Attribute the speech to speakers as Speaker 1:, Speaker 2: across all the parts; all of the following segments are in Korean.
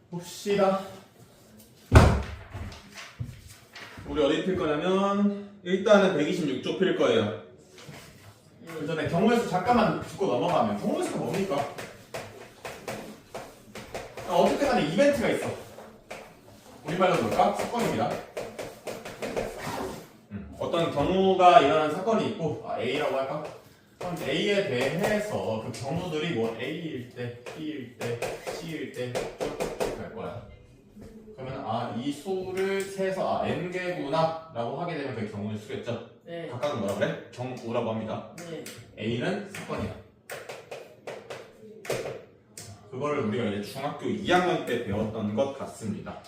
Speaker 1: 봅시다. 우리 어디 필 거냐면 일단은 126쪽 필 거예요. 그 전에 경우의 수 잠깐만 짚고 넘어가면 경우의 수가 뭡니까? 어쨌든 간에 이벤트가 있어. 우리말로 볼까? 사건입니다. 어떤 경우가 일어나는 사건이 있고 A라고 할까? 그럼 A에 대해서 그 경우들이 뭐 A일 때, B일 때, C일 때 쭉 갈 거야. 그러면 이 수를 세서 n개구나 라고 하게 되면 그게 경우의 수겠죠?
Speaker 2: 네.
Speaker 1: 각각은 뭐라 그래? 경우라고 합니다.
Speaker 2: 네.
Speaker 1: A는 사건이야. 그거를 우리가 이제 중학교 2학년 때 배웠던 것 같습니다.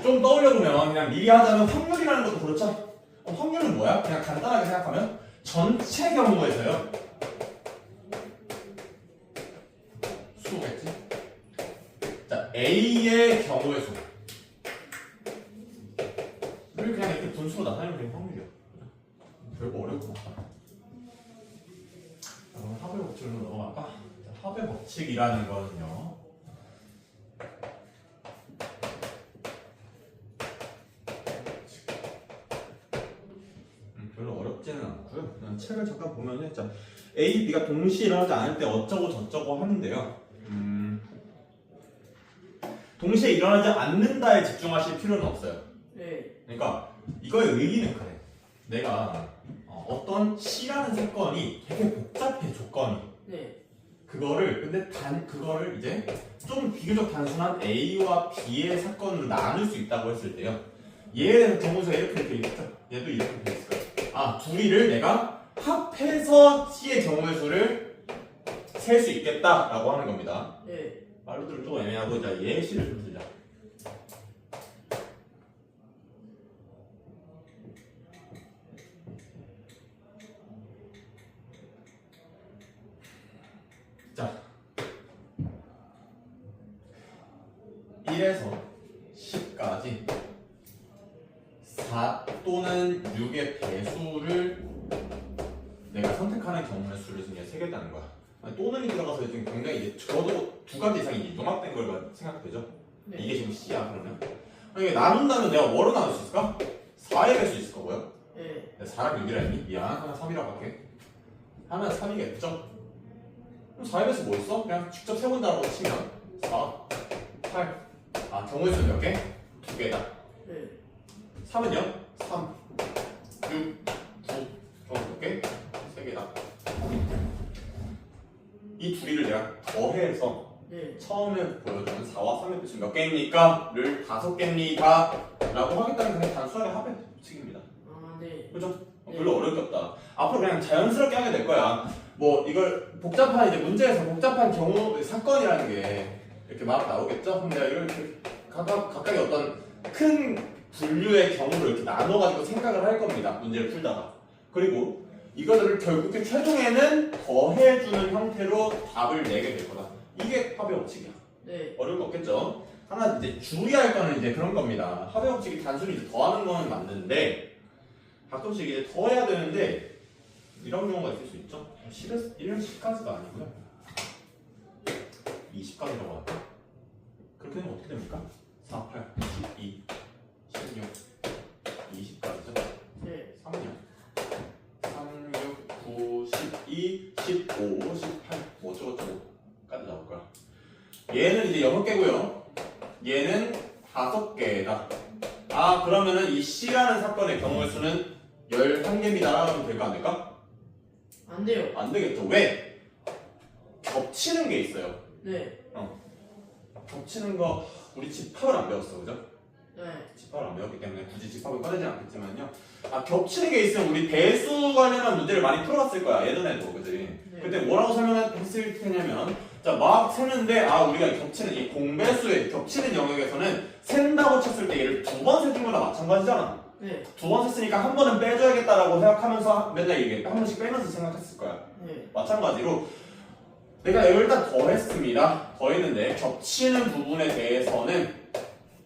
Speaker 1: 좀 떠올려보면 그냥 미리 하자면 확률이라는 것도 그렇죠? 확률은 뭐야? 그냥 간단하게 생각하면 전체 경우에서요. 수겠지? 자, A의 경우의 수를 그냥 이렇게 분수로 나타내면 되는 확률이야. 별거 어렵고 없다. 그럼 합의 법칙으로 넘어갈까? 자, 합의 법칙이라는 거는요. 별로 어렵지는 않고요. 그냥 책을 잠깐 보면은 자, A, B가 동시에 일어나지 않을 때 어쩌고 저쩌고 하는데요. 동시에 일어나지 않는다에 집중하실 필요는 없어요.
Speaker 2: 네.
Speaker 1: 그러니까 이거의 의미는 그래. 내가 어떤 C라는 사건이 되게 복잡해 조건이.
Speaker 2: 네.
Speaker 1: 그거를 이제 좀 비교적 단순한 A와 B의 사건으로 나눌 수 있다고 했을 때요. 얘에 대해서 경우수가 이렇게 돼 있죠. 얘도 이렇게 돼 있을 거야. 둘이를 내가 합해서 C의 경우의 수를 셀 수 있겠다라고 하는 겁니다.
Speaker 2: 네.
Speaker 1: 말로 들으면 좀 애매하고 자 예시를 좀 들자. 자 1에서 10까지 4 또는 6의 배수를 내가 선택하는 경우의 수를 이제 세겠다는 거야. 또는이 들어가서 지금 굉장히 이제 적어도 두 가지 이상이 이제 융합된 걸 생각되죠?
Speaker 2: 네.
Speaker 1: 이게 지금 C야 그러면. 이게 나눈다면 내가 뭐로 나눌 수 있을까? 4에 될 수 있을 거고요.
Speaker 2: 네.
Speaker 1: 4랑 6이라 했니? 미안. 하나 3이라고 할게. 하나 3이겠죠? 그럼 4에 대해서 뭐 있어? 그냥 직접 세본다고 치면 4, 8. 경우의 수는 몇 개? 2개다.
Speaker 2: 네.
Speaker 1: 3은요? 3, 6, 9. 경우 몇 개? 3개다. 이 둘이를 내가 더해서
Speaker 2: 네.
Speaker 1: 처음에 보여주는 4와 3의 배수 몇 개입니까? 를 5개입니까? 라고 하겠다는 그냥 단순하게 합의 법칙입니다.
Speaker 2: 네.
Speaker 1: 그죠?
Speaker 2: 네.
Speaker 1: 별로 어렵게 없다. 앞으로 그냥 자연스럽게 하게 될 거야. 뭐 이걸 복잡한 이제 문제에서 복잡한 경우 사건이라는 게 이렇게 막 나오겠죠? 근데 이렇게 각각의 어떤 큰 분류의 경우를 이렇게 나눠가지고 생각을 할 겁니다. 문제를 풀다가. 그리고 이거를 결국에 최종에는 더해주는 형태로 답을 내게 될 거다. 이게 합의 법칙이야.
Speaker 2: 네.
Speaker 1: 어려운 거 없겠죠? 하나 이제 주의할 거는 이제 그런 겁니다. 합의 법칙이 단순히 이제 더하는 거는 맞는데 가끔씩 이제 더해야 되는데 이런 경우가 있을 수 있죠. 1은 10까지가 아니고요. 20까지라고 할까? 그렇게 되면 어떻게 됩니까? 4, 8, 12, 16, 20까지죠.
Speaker 2: 네.
Speaker 1: 3요. 3, 6, 9, 12, 15, 18, 뭐 어쩌고저쩌고까지 나올 거야. 얘는 이제 6개고요. 얘는 5개다. 그러면은 이 C라는 사건의 경우의 수는 11개입니다. 하면 될까 안 될까?
Speaker 2: 안 돼요.
Speaker 1: 안 되겠죠. 왜? 겹치는 게 있어요.
Speaker 2: 네.
Speaker 1: 겹치는 거 우리 집합을 안 배웠어. 그죠?
Speaker 2: 네.
Speaker 1: 집합을 안 배웠기 때문에 굳이 집합을 꺼내지 않겠지만요. 겹치는 게 있으면 우리 배수 관련한 문제를 많이 풀어봤을 거야. 예전에도. 그지?
Speaker 2: 네.
Speaker 1: 그때 뭐라고 설명했을 테냐면 자, 막 세는데 우리가 겹치는 이 공배수의 겹치는 영역에서는 센다고 쳤을 때 얘를 2번 세준 거나 마찬가지잖아.
Speaker 2: 네.
Speaker 1: 2번 셌으니까 한 번은 빼줘야겠다라고 생각하면서 맨날 이게 한 번씩 빼면서 생각했을 거야.
Speaker 2: 네.
Speaker 1: 마찬가지로 내가 이걸 일단 더했습니다. 더했는데 겹치는 부분에 대해서는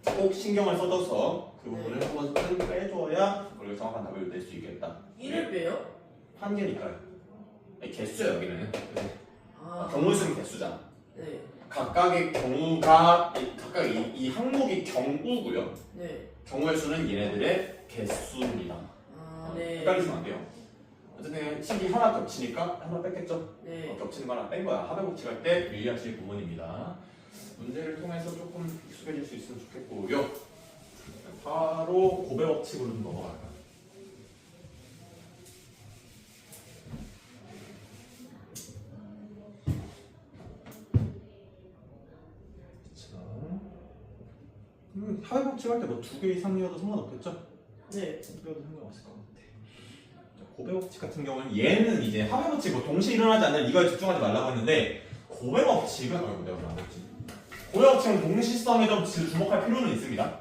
Speaker 1: 꼭 신경을 써줘서 그 부분을 한 번씩 빼줘야 그리고 정확한 답을 낼 수 있겠다.
Speaker 2: 1을 빼요?
Speaker 1: 한 개니까요. 개수야 여기는.
Speaker 2: 아.
Speaker 1: 경우의 수는 개수잖아.
Speaker 2: 네.
Speaker 1: 각각의 경우가 각각 이 항목이 경우고요.
Speaker 2: 네.
Speaker 1: 경우의 수는 얘네들의 개수입니다.
Speaker 2: 아, 네.
Speaker 1: 헷갈리시면 안 돼요. 어쨌든 식이 하나 겹치니까 하나 뺐겠죠?
Speaker 2: 네.
Speaker 1: 겹치는 거 하나 뺀 거야. 합의 법칙할 때 유의하실 부분입니다. 문제를 통해서 조금 익숙해질 수 있으면 좋겠고요. 바로 고배 법칙으로 좀 넘어갈까요? 합의 법칙 할 때 뭐 두 개 이상이어도 상관없겠죠?
Speaker 2: 네.
Speaker 1: 그래도 상관없을 것 같아. 자, 고배 법칙 같은 경우는 얘는 이제 합의 법칙 뭐 동시에 일어나지 않는 이거에 집중하지 말라고 했는데 고배 법칙은 아이고 내가 안 했지. 고배 법칙은 동시성에 좀 주목할 필요는 있습니다.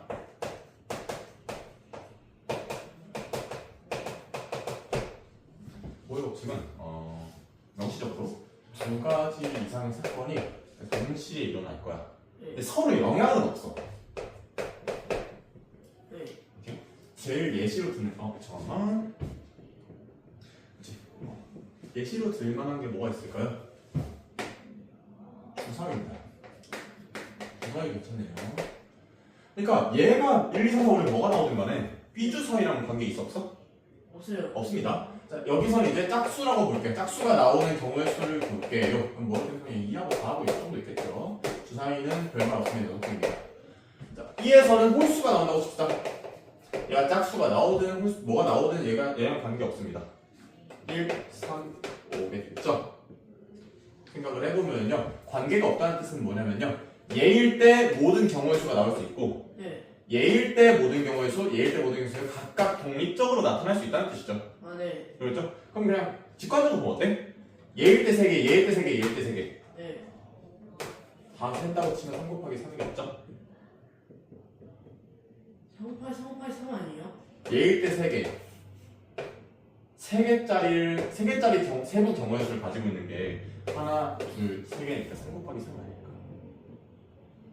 Speaker 1: 고배 법칙은 명시적으로 두 가지 이상의 사건이 동시에 일어날 거야. 근데
Speaker 2: 네.
Speaker 1: 서로 영향은 없어.
Speaker 2: 네.
Speaker 1: 제일 예시로 드는 잠깐만. 예시로 들 만한 게 뭐가 있을까요? 주사위입니다. 주사위 괜찮네요. 그러니까 얘가 1, 2, 3, 4, 5에 뭐가 나오든 간에 B주사위랑 관계 있어 없어?
Speaker 2: 없어요.
Speaker 1: 없습니다. 자, 여기서는 이제 짝수라고 볼게요. 짝수가 나오는 경우의 수를 볼게요. 그럼 뭐를 생각해? 2하고 4하고 이 정도 있겠죠. 주사위는 별말 없으면 6개입니다. 자, 2에서는 홀수가 나온다고 칩시다. 얘가 짝수가 나오든 홀수, 뭐가 나오든 얘랑 관계 없습니다. 1, 3, 5개 됐죠? 생각을 해보면요. 관계가 없다는 뜻은 뭐냐면요. 얘일 때 모든 경우의 수가 나올 수 있고
Speaker 2: 네.
Speaker 1: 얘일 때 모든 경우의 수, 얘일 때 모든 경우의 수가 각각 독립적으로 나타날 수 있다는 뜻이죠.
Speaker 2: 아, 네.
Speaker 1: 그렇죠? 그럼 그냥 직관적으로 보면 어때? 얘일 때 3개, 얘일 때 3개, 얘일 때 3개
Speaker 2: 네.
Speaker 1: 다 센다고 치면 3 곱하기 3이겠죠?
Speaker 2: 3곱하기 3 아니에요?
Speaker 1: 얘일 때 3개 3개짜리 세부 경우의 수를 가지고 있는 게 하나, 둘, 3개니까 3 곱하기 3 아닐까?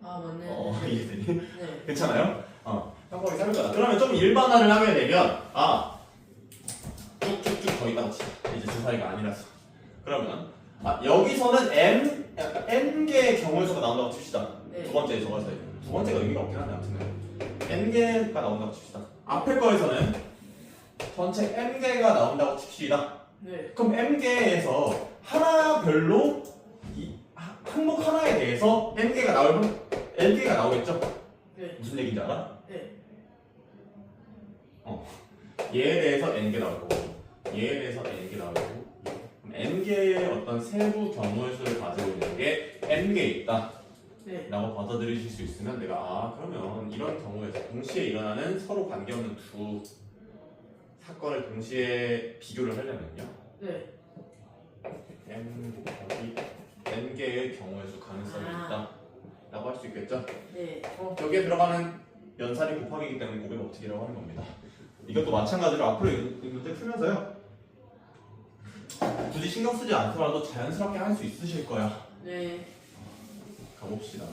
Speaker 2: 아, 맞네.
Speaker 1: 이해되니?
Speaker 2: 네.
Speaker 1: 괜찮아요? 3 곱하기 3일 거다. 그러면 좀 일반화를 하게 되면 쭉쭉쭉 더 있다고 치자. 이제 주사위가 아니라서. 그러면 여기서는 n개의 경우의 수가 나온다고 칩시다.
Speaker 2: 네.
Speaker 1: 두 번째 저거에서 두 번째가 의미가 없긴 한데 아무튼 n개가 나온다고 칩시다. 앞에 거에서는 전체 n개가 나온다고 칩시다.
Speaker 2: 네.
Speaker 1: 그럼 n개에서 하나별로 항목 하나에 대해서 n개가 나오겠죠?
Speaker 2: 네.
Speaker 1: 무슨 얘기인지 알아?
Speaker 2: 네.
Speaker 1: 얘에 대해서 n개 나올 거고 얘에 대해서 n개 나올 거고 그럼 n개의 어떤 세부 경우의 수를 가지고 있는 게 n개 있다
Speaker 2: 네.
Speaker 1: 라고 받아들이실 수 있으면 내가 그러면 이런 경우에서 동시에 일어나는 서로 관계없는 두 사건을 동시에 비교를 하려면요
Speaker 2: 네.
Speaker 1: n개의 경우의 수 가능성이 있다 라고 할 수 있겠죠?
Speaker 2: 네.
Speaker 1: 여기에 들어가는 연산이 곱하기이기 때문에 고배 법칙이라고 하는 겁니다. 이것도 마찬가지로 앞으로 이 문제 풀면서요. 굳이 신경 쓰지 않더라도 자연스럽게 할 수 있으실 거야.
Speaker 2: 네.
Speaker 1: 가봅시다.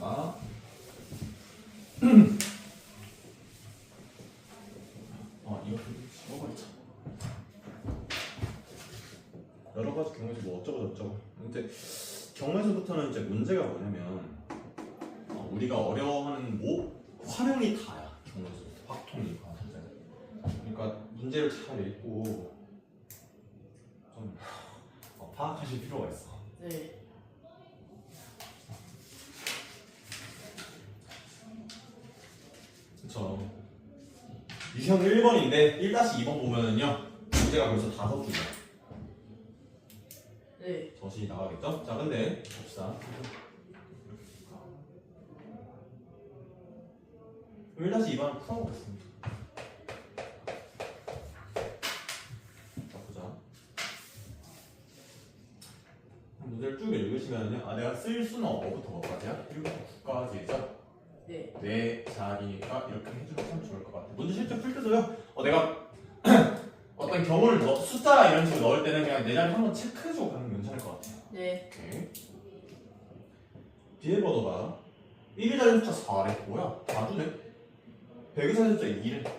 Speaker 1: 이거 좀 집어버리자. 여러 가지 경우에서 뭐 어쩌고 저쩌고. 근데 경우에서부터는 이제 문제가 뭐냐면 우리가 어려워하는 활용이 다야. 경우에서부터 확통이 사실. 그러니까 문제를 잘 읽고 좀 파악하실 필요가 있어.
Speaker 2: 네.
Speaker 1: 그쵸. 유형 1번인데 1-2번 보면은요 문제가 벌써 5개야.
Speaker 2: 네.
Speaker 1: 젖이 나가겠죠? 자 근데 봅시다. 1-2번을 풀어보겠습니다. 자 보자. 문제를 쭉 읽으시면은요 내가 쓸 수는 뭐부터 뭐까지야? 1부터 9까지죠?
Speaker 2: 네.
Speaker 1: 내 자리니까 이렇게 해주면 참 좋을 것 같아. 문제 실제 풀 때도요. 내가 어떤 경우를 숫자 이런 식으로 넣을 때는 그냥 내 자리 한번 체크해주고 가면 괜찮을 것 같아요.
Speaker 2: 네.
Speaker 1: 오케이. 비밀번호가 1의 자리 숫자 4래. 뭐야? 4주네. 100의 자리 숫자 2래.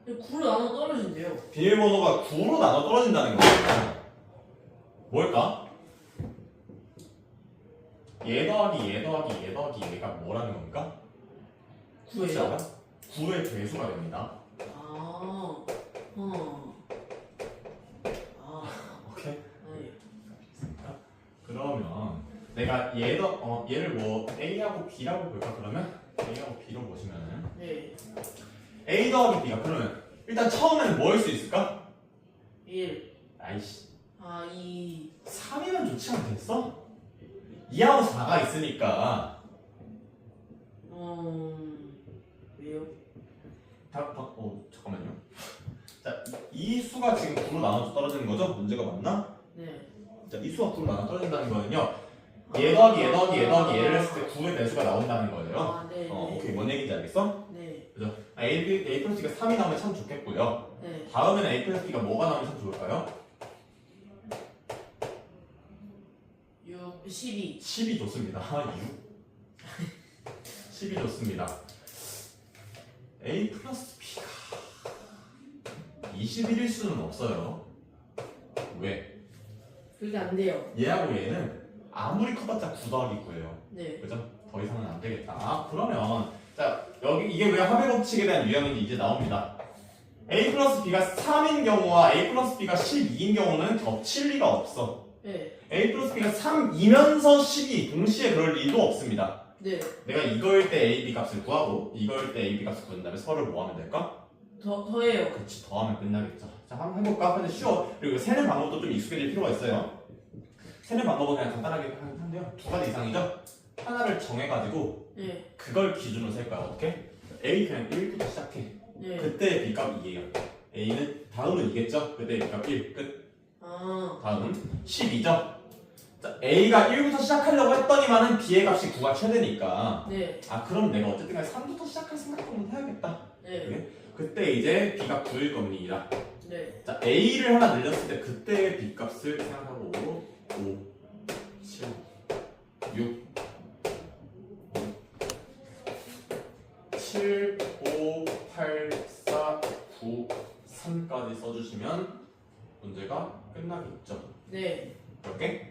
Speaker 2: 근데 9로 나눠 떨어진대요.
Speaker 1: 비밀번호가 9로 나눠 떨어진다는 거예요. 뭘까? 얘 더하기 얘 더하기 얘 더하기 얘가 뭐라는 겁니까?
Speaker 2: 9예요?
Speaker 1: 9의 배수가 됩니다.
Speaker 2: 아,
Speaker 1: 오케이?
Speaker 2: 네.
Speaker 1: 그러면 내가 얘를 뭐 A하고 B라고 볼까 그러면? A하고 B로 보시면은
Speaker 2: 네.
Speaker 1: A 더하기 B가 그러면 일단 처음에는 뭐 할 수 있을까?
Speaker 2: 1.
Speaker 1: 아이씨
Speaker 2: 아, 2.
Speaker 1: 3이면 좋지 않겠어? 2하고 4가 있으니까
Speaker 2: 왜요?
Speaker 1: 잠깐만요. 자, 이 수가 지금 9로 나눠서 떨어지는 거죠? 문제가 맞나?
Speaker 2: 네.
Speaker 1: 자, 이 수가 9로 나눠 떨어진다는 거는요. 얘 더하기 얘 더하기 얘 더하기 얘를 했을 때 9의 배수가 나온다는 거예요.
Speaker 2: 아, 네.
Speaker 1: 오케이. 뭔 얘기인지 알겠어?
Speaker 2: 네.
Speaker 1: 그죠? A 플러스 B가 3이 나오면 참 좋겠고요.
Speaker 2: 네.
Speaker 1: 다음에는 A 플러스 B가 뭐가 나오면 참 좋을까요?
Speaker 2: 6, 12.
Speaker 1: 10이 좋습니다. 10이 좋습니다. A 플러스 B가 21일 수는 없어요. 왜?
Speaker 2: 그게 안 돼요.
Speaker 1: 얘하고 얘는 아무리 커봤자 9 더하기 9예요.
Speaker 2: 네.
Speaker 1: 그죠? 더 이상은 안 되겠다. 그러면 자 여기 이게 왜 합의 법칙에 대한 유형인지 이제 나옵니다. A 플러스 B가 3인 경우와 A 플러스 B가 12인 경우는 겹칠 리가 없어.
Speaker 2: 네.
Speaker 1: A 플러스 B가 3이면서 12 동시에 그럴 리도 없습니다.
Speaker 2: 네.
Speaker 1: 내가 이거일 때 A, B 값을 구하고 이거일 때 A, B 값을 구한 다음에 서로를 뭐 하면 될까?
Speaker 2: 더해요.
Speaker 1: 그치, 더하면 끝나겠죠. 자, 한번 해볼까? 근데 쉬워. 그리고 세는 방법도 좀 익숙해질 필요가 있어요. 세는 방법은 그냥 간단하게 하는데요. 두 가지 이상이죠? 하나를 정해가지고
Speaker 2: 네.
Speaker 1: 그걸 기준으로 셀 거야. 어떻게? A 그냥 1부터 시작해.
Speaker 2: 네.
Speaker 1: 그때 B값 2예요. A는 다음은 2겠죠? 그때 B값 1 끝. 다음 12죠? 자, A가 1부터 시작하려고 했더니만은 B의 값이 9가 최대니까
Speaker 2: 네.
Speaker 1: 그럼 내가 어쨌든 간에 3부터 시작할 생각도 한번 해야겠다.
Speaker 2: 네.
Speaker 1: 그때 이제 B가 9일 겁니다.
Speaker 2: 네.
Speaker 1: 자, A를 하나 늘렸을 때 그때의 B 값을 생각하고 5, 7, 6, 7, 5, 8, 4, 9, 3까지 써주시면 문제가 끝나겠죠.
Speaker 2: 네.
Speaker 1: 몇 개?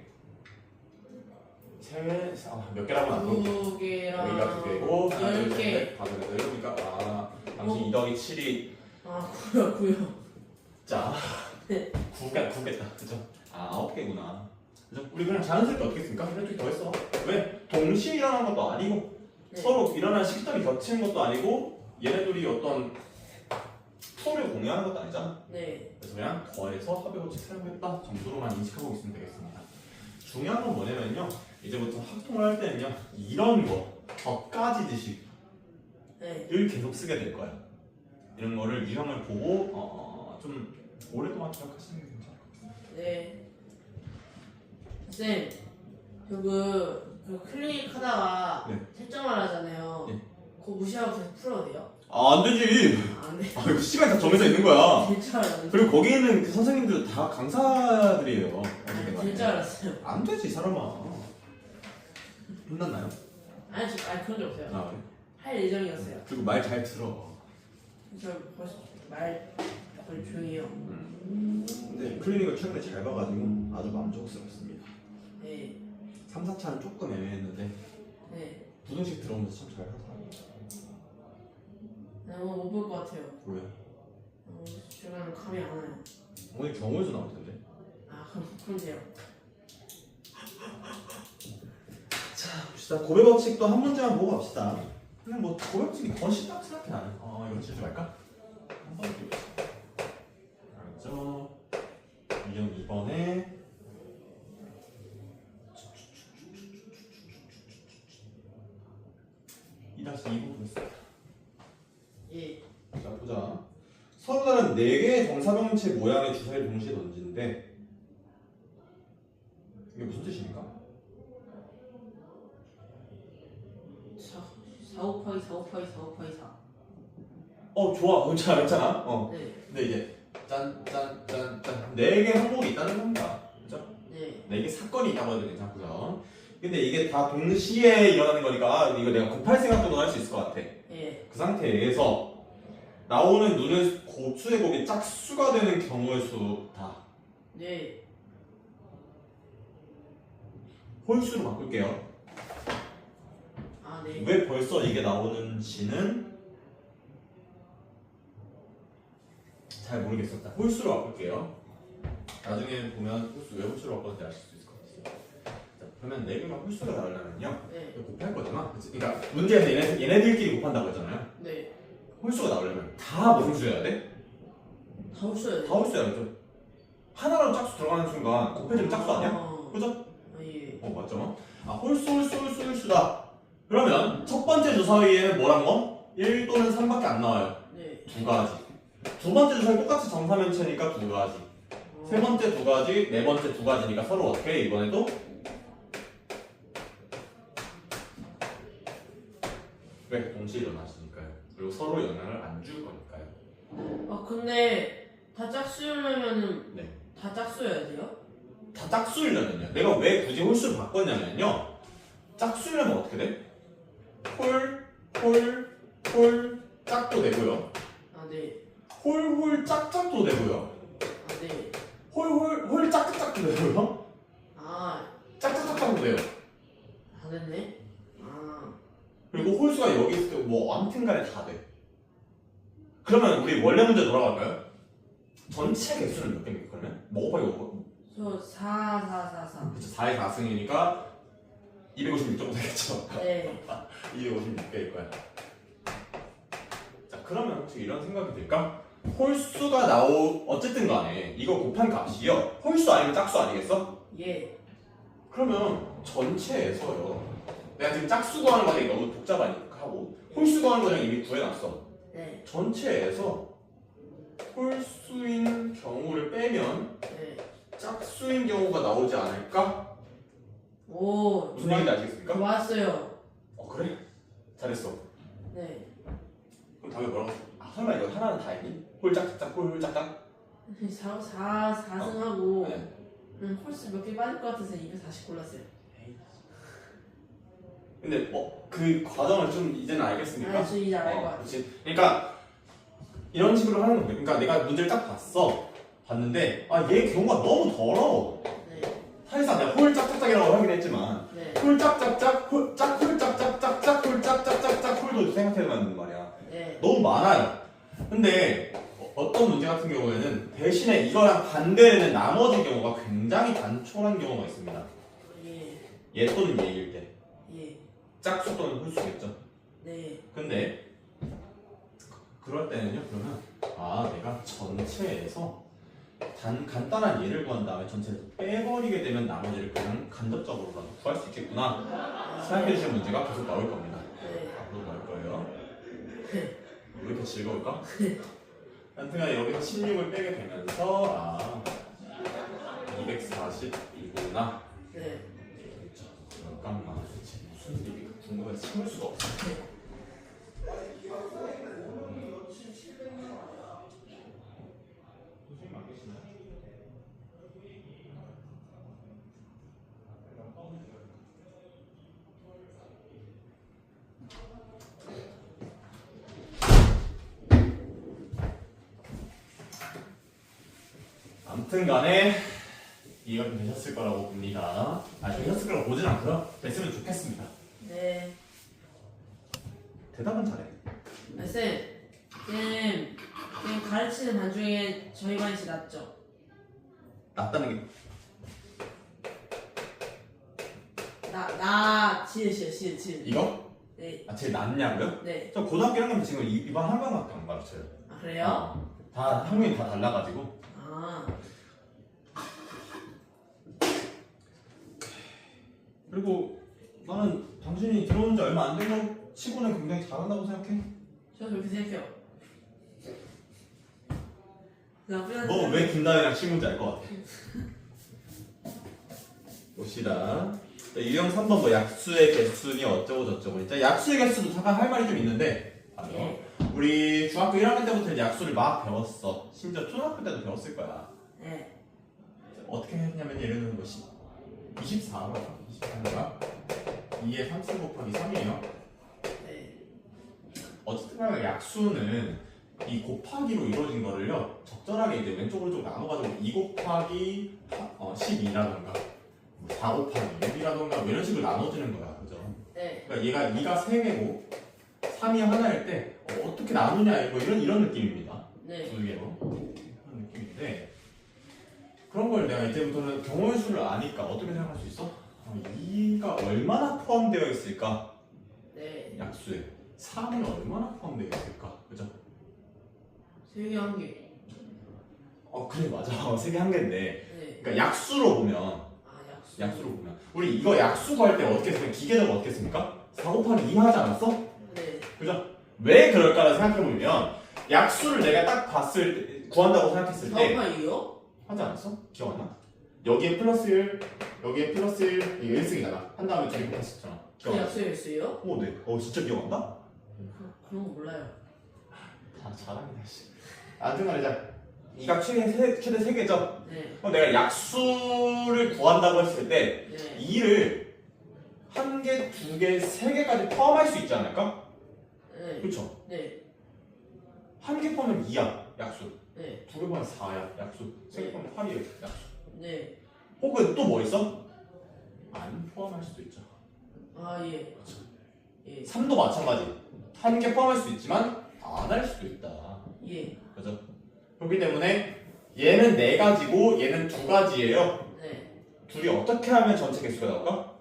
Speaker 1: 몇 개라고 나고
Speaker 2: 2개랑
Speaker 1: 여기가 2개고
Speaker 2: 10개.
Speaker 1: 그러니까 당신 2 더하기 7이
Speaker 2: 9요.
Speaker 1: 자
Speaker 2: 네.
Speaker 1: 9겠다 그죠? 9개구나 그죠? 우리 그냥 자연스럽게 어떻게 했습니까? 이렇게 더했어. 왜? 동시에 일어난 것도 아니고
Speaker 2: 네.
Speaker 1: 서로 일어난 시점이 겹치는 것도 아니고 얘네들이 어떤 풀을 공유하는 것도 아니잖아.
Speaker 2: 네.
Speaker 1: 그래서 그냥 더해서 합의 법칙 사용했다 정도로만 인식하고 있으면 되겠습니다. 중요한 건 뭐냐면요, 이제부터 확통을 할 때는요 이런 거 격가지 지식을
Speaker 2: 네.
Speaker 1: 계속 쓰게 될 거야. 이런 거를 유형을 보고 좀 오랫동안 기억하시는 게 괜찮을 것 같아요.
Speaker 2: 네. 쌤, 그 클릭 하다가
Speaker 1: 네.
Speaker 2: 채점을 하잖아요.
Speaker 1: 네.
Speaker 2: 그거 무시하고 계속 풀어도 돼요?
Speaker 1: 안 되지.
Speaker 2: 안 돼.
Speaker 1: 이거 시간이 다 정해져 있는 거야.
Speaker 2: 될 줄 알았는데.
Speaker 1: 그리고 거기 있는 그 선생님들 다 강사들이에요.
Speaker 2: 될 줄 알았어요.
Speaker 1: 안 되지 이 사람아. 혼났나요?
Speaker 2: 아니, 그런 적 없어요.
Speaker 1: 그래?
Speaker 2: 할 예정이었어요.
Speaker 1: 그리고 말 잘 들어.
Speaker 2: 저 벌써 말 거의 조용히 해요.
Speaker 1: 근데 클리닉을 최근에 잘 봐가지고 아주 만족스럽습니다.
Speaker 2: 네.
Speaker 1: 3, 4차는 조금 애매했는데
Speaker 2: 네.
Speaker 1: 부등식 들어오면서 참 잘 하더라고요.
Speaker 2: 오늘 못볼 것 같아요.
Speaker 1: 왜?
Speaker 2: 지금 감이 안 와요.
Speaker 1: 오늘 경우에서 나올 텐데.
Speaker 2: 그럼 돼요.
Speaker 1: 자, 봅시다. 고배 법칙도 한 문제만 보고 갑시다. 그냥 뭐 고배 법칙이 더 쉽다고 생각해 나는. 이거 치지 말까? 한번 해보자. 알았죠? 유형 2번에 2-2번 보겠습니다.
Speaker 2: 예.
Speaker 1: 자, 보자. 서로 다른 4개의 정사병체 모양의 주사위를 동시에 던지는데 이게 무슨 뜻입니까?
Speaker 2: 4 곱하기 4 곱하기 4 곱하기 4.
Speaker 1: 좋아. 괜찮아.
Speaker 2: 네.
Speaker 1: 근데 이제 짠 4개의 항목이 있다는 겁니다. 그죠?
Speaker 2: 네.
Speaker 1: 4개 사건이 있다고 해도 괜찮고요. 근데 이게 다 동시에 일어나는 거니까 이거 내가 곱할 생각도 할 수 있을 것 같아.
Speaker 2: 예.
Speaker 1: 그 상태에서 나오는 눈의 수의 곱이 짝수가 되는 경우의 수다.
Speaker 2: 네.
Speaker 1: 홀수로 바꿀게요.
Speaker 2: 네.
Speaker 1: 왜 벌써 이게 나오는지는 잘 모르겠었다. 홀수로 바꿀게요. 나중에 보면 왜 홀수로 바꿨는지 아실 수 있을 것 같아요. 자, 그러면 4개가 홀수가 나오려면요.
Speaker 2: 네.
Speaker 1: 이거 곱할 거잖아. 그치? 그러니까 문제에서 얘네들끼리 곱한다고 했잖아요.
Speaker 2: 네.
Speaker 1: 홀수가 나오려면 다 무슨 수여야 돼?
Speaker 2: 다 홀수야.
Speaker 1: 다 홀수야죠. 하나로 짝수 들어가는 순간 곱해지면 짝수 아니야? 그죠?
Speaker 2: 예.
Speaker 1: 맞죠? 홀수다. 그러면 첫 번째 주사위에는 뭐란 거? 1 또는 3밖에 안 나와요.
Speaker 2: 네.
Speaker 1: 두 가지. 두 번째 주사위 똑같이 정사면체니까 두 가지. 세 번째 두 가지, 네 번째 두 가지니까 서로 어떻게 해? 이번에도 왜? 동시에 일어나시니까요. 그리고 서로 영향을 안 줄 거니까요.
Speaker 2: 근데 다 짝수려면은
Speaker 1: 네.
Speaker 2: 다 짝수여야 돼요?
Speaker 1: 다 짝수이려면요. 내가 왜 굳이 홀수를 바꿨냐면요. 짝수이려면 어떻게 돼? 홀, 짝도 되고요.
Speaker 2: 아 네.
Speaker 1: 홀, 짝짝도 되고요.
Speaker 2: 아 네.
Speaker 1: 홀, 짝짝도 되고요.
Speaker 2: 아
Speaker 1: 짝짝짝도 돼요.
Speaker 2: 다 됐네. 아
Speaker 1: 그리고 홀수가 여기 있을 때 뭐 아무튼 간에 다 돼. 그러면 우리 원래 문제 돌아갈까요? 전체 개수는 몇 개입니까 그러면? 뭐 곱하기 뭐
Speaker 2: 저 4.
Speaker 1: 그쵸 4의 4승이니까 256 정도 되겠죠?
Speaker 2: 네.
Speaker 1: 256개일 거야. 자 그러면 혹시 이런 생각이 들까? 홀수가 어쨌든 간에 이거 곱한 값이요 홀수 아니면 짝수 아니겠어?
Speaker 2: 예.
Speaker 1: 그러면 전체에서요 내가 지금 짝수 구하는 과정이 너무 복잡하니까 하고 홀수 구하는 과정 이미 구해놨어.
Speaker 2: 네.
Speaker 1: 전체에서 홀수인 경우를 빼면
Speaker 2: 네.
Speaker 1: 짝수인 경우가 나오지 않을까?
Speaker 2: 오.
Speaker 1: 무슨 얘기인지 아시겠습니까?
Speaker 2: 좋았어요.
Speaker 1: 그래? 잘했어.
Speaker 2: 네.
Speaker 1: 그럼 답이 뭐라고? 설마 이거 하나는 다 있니? 홀짝짝 홀짝짝?
Speaker 2: 4승하고
Speaker 1: 네.
Speaker 2: 홀수 몇 개 빠질 것 같아서 240 골랐어요.
Speaker 1: 근데 그 과정을 좀 이제는 알겠습니까?
Speaker 2: 저 이제 알 것 같아요.
Speaker 1: 그렇지. 그러니까 이런 식으로 하는 거예요. 그러니까 내가 문제를 딱 봤는데 얘 경우가 너무 더러워.
Speaker 2: 네.
Speaker 1: 사실상 내가 홀짝짝짝이라고 하긴 했지만
Speaker 2: 네.
Speaker 1: 홀짝짝짝 홀짝짝짝짝 홀짝짝짝짝 홀도 생각해야 된단 말이야.
Speaker 2: 네.
Speaker 1: 너무 많아요. 근데 어떤 문제 같은 경우에는 대신에 이거랑 반대되는 나머지 경우가 굉장히 단촐한 경우가 있습니다.
Speaker 2: 예.
Speaker 1: 얘 또는 얘일 때
Speaker 2: 예.
Speaker 1: 짝수 또는 홀수겠죠.
Speaker 2: 네.
Speaker 1: 근데 그럴 때는요. 그러면 내가 전체에서 간단한 예를 구한 다음에 전체를 빼버리게 되면 나머지를 그냥 간접적으로라도 구할 수 있겠구나 생각해 주신 문제가 계속 나올 겁니다.
Speaker 2: 네.
Speaker 1: 앞으로 나올 거예요. 왜 이렇게 즐거울까? 하여튼간 여기서 16을 빼게 되면서 240이구나.
Speaker 2: 네.
Speaker 1: 잠깐만 무슨 일이 궁금해서 참을 수가 없어. 선생님 안 계시나요? 아무튼 간에 이해가 좀 되셨을 거라고 봅니다. 되셨을 거라고 보진 않고요. 됐으면 좋겠습니다.
Speaker 2: 네.
Speaker 1: 대답은 잘해.
Speaker 2: 쌤 가르치는 반 중에 저희 반이 제일 낫죠?
Speaker 1: 낫다는 게
Speaker 2: 질.
Speaker 1: 이거?
Speaker 2: 네.
Speaker 1: 제일 낫냐고요?
Speaker 2: 네.
Speaker 1: 저 고등학교 1학년 지금 이반 한 반밖에 안 가르쳐요.
Speaker 2: 그래요?
Speaker 1: 다 학년이 다 달라가지고. 그리고 나는 당신이 들어온 지 얼마 안 된 거 치고는 굉장히 잘한다고 생각해.
Speaker 2: 저도 그렇게 생각해요. 나쁘지
Speaker 1: 너 왜 김다현이랑 친구인지 알 것 같아. 봅시다. 유형 3번 뭐 약수의 개수니 어쩌고 저쩌고. 진짜 약수의 개수도 잠깐 할 말이 좀 있는데
Speaker 2: 네.
Speaker 1: 우리 중학교 1학년 때부터 이제 약수를 막 배웠어. 심지어 초등학교 때도 배웠을 거야.
Speaker 2: 네.
Speaker 1: 어떻게 했냐면 예를 들면 24로 24인가? 2에 3승 곱하기 3이에요.
Speaker 2: 네.
Speaker 1: 어쨌든 간에 약수는 이 곱하기로 이루어진 거를요 적절하게 이제 왼쪽 오른쪽 나눠가지고 2 곱하기 12라던가 4 곱하기 6이라던가 뭐 이런 식으로 나눠주는 거야. 그죠?
Speaker 2: 네.
Speaker 1: 그러니까 얘가 3개고 3이 하나일 때 어떻게 나누냐 뭐 이런 느낌입니다.
Speaker 2: 네.
Speaker 1: 2개로 그런 느낌인데 그런 걸 내가 이제부터는 경우의 수를 아니까 어떻게 생각할 수 있어? 2가 얼마나 포함되어 있을까?
Speaker 2: 네.
Speaker 1: 약수에 3은 얼마나 포함되어 있을까? 그죠?
Speaker 2: 3개 1개.
Speaker 1: 그래 맞아. 3개 1개인데
Speaker 2: 네.
Speaker 1: 그러니까 약수로 보면
Speaker 2: 아, 약수.
Speaker 1: 약수로 보면 우리 이거 약수 구할 때 어떻게 했습니까? 기계적으로 어떻게 했습니까? 4 곱하기 2 하지 않았어?
Speaker 2: 네.
Speaker 1: 그죠? 왜 그럴까를 생각해보면 약수를 내가 딱 봤을 때 구한다고 생각했을 때
Speaker 2: 4곱하기요?
Speaker 1: 하지 않았어? 기억 안 나? 여기에 플러스 1 여기에 플러스 1 이게 1승이잖아 한 다음에 둘이 곱했었잖아
Speaker 2: 그
Speaker 1: 기억 안 나?
Speaker 2: 약수였어요?
Speaker 1: 오 네. 진짜 기억 안 나?
Speaker 2: 그런 거 몰라요.
Speaker 1: 다 잘합니다 씨. 아무튼 말이자 이가 최대 3개죠?
Speaker 2: 네.
Speaker 1: 그럼 내가 약수를 구한다고 했을 때
Speaker 2: 네.
Speaker 1: 2를 1개, 2개, 3개까지 포함할 수 있지 않을까?
Speaker 2: 네.
Speaker 1: 그렇죠?
Speaker 2: 네.
Speaker 1: 1개 포함하면 2야 약수
Speaker 2: 네.
Speaker 1: 2개 포함하면 4야 약수 3개 포함하면 8이야 약수
Speaker 2: 네.
Speaker 1: 혹은 또 뭐 있어? 안 포함할 수도 있죠
Speaker 2: 아, 예. 예.
Speaker 1: 3도 마찬가지 1개 포함할 수 있지만 안 할 수도 있다
Speaker 2: 예.
Speaker 1: 그죠? 그렇기 때문에 얘는 4가지고 얘는 2가지예요
Speaker 2: 네.
Speaker 1: 둘이 어떻게 하면 전체 개수가 나올까?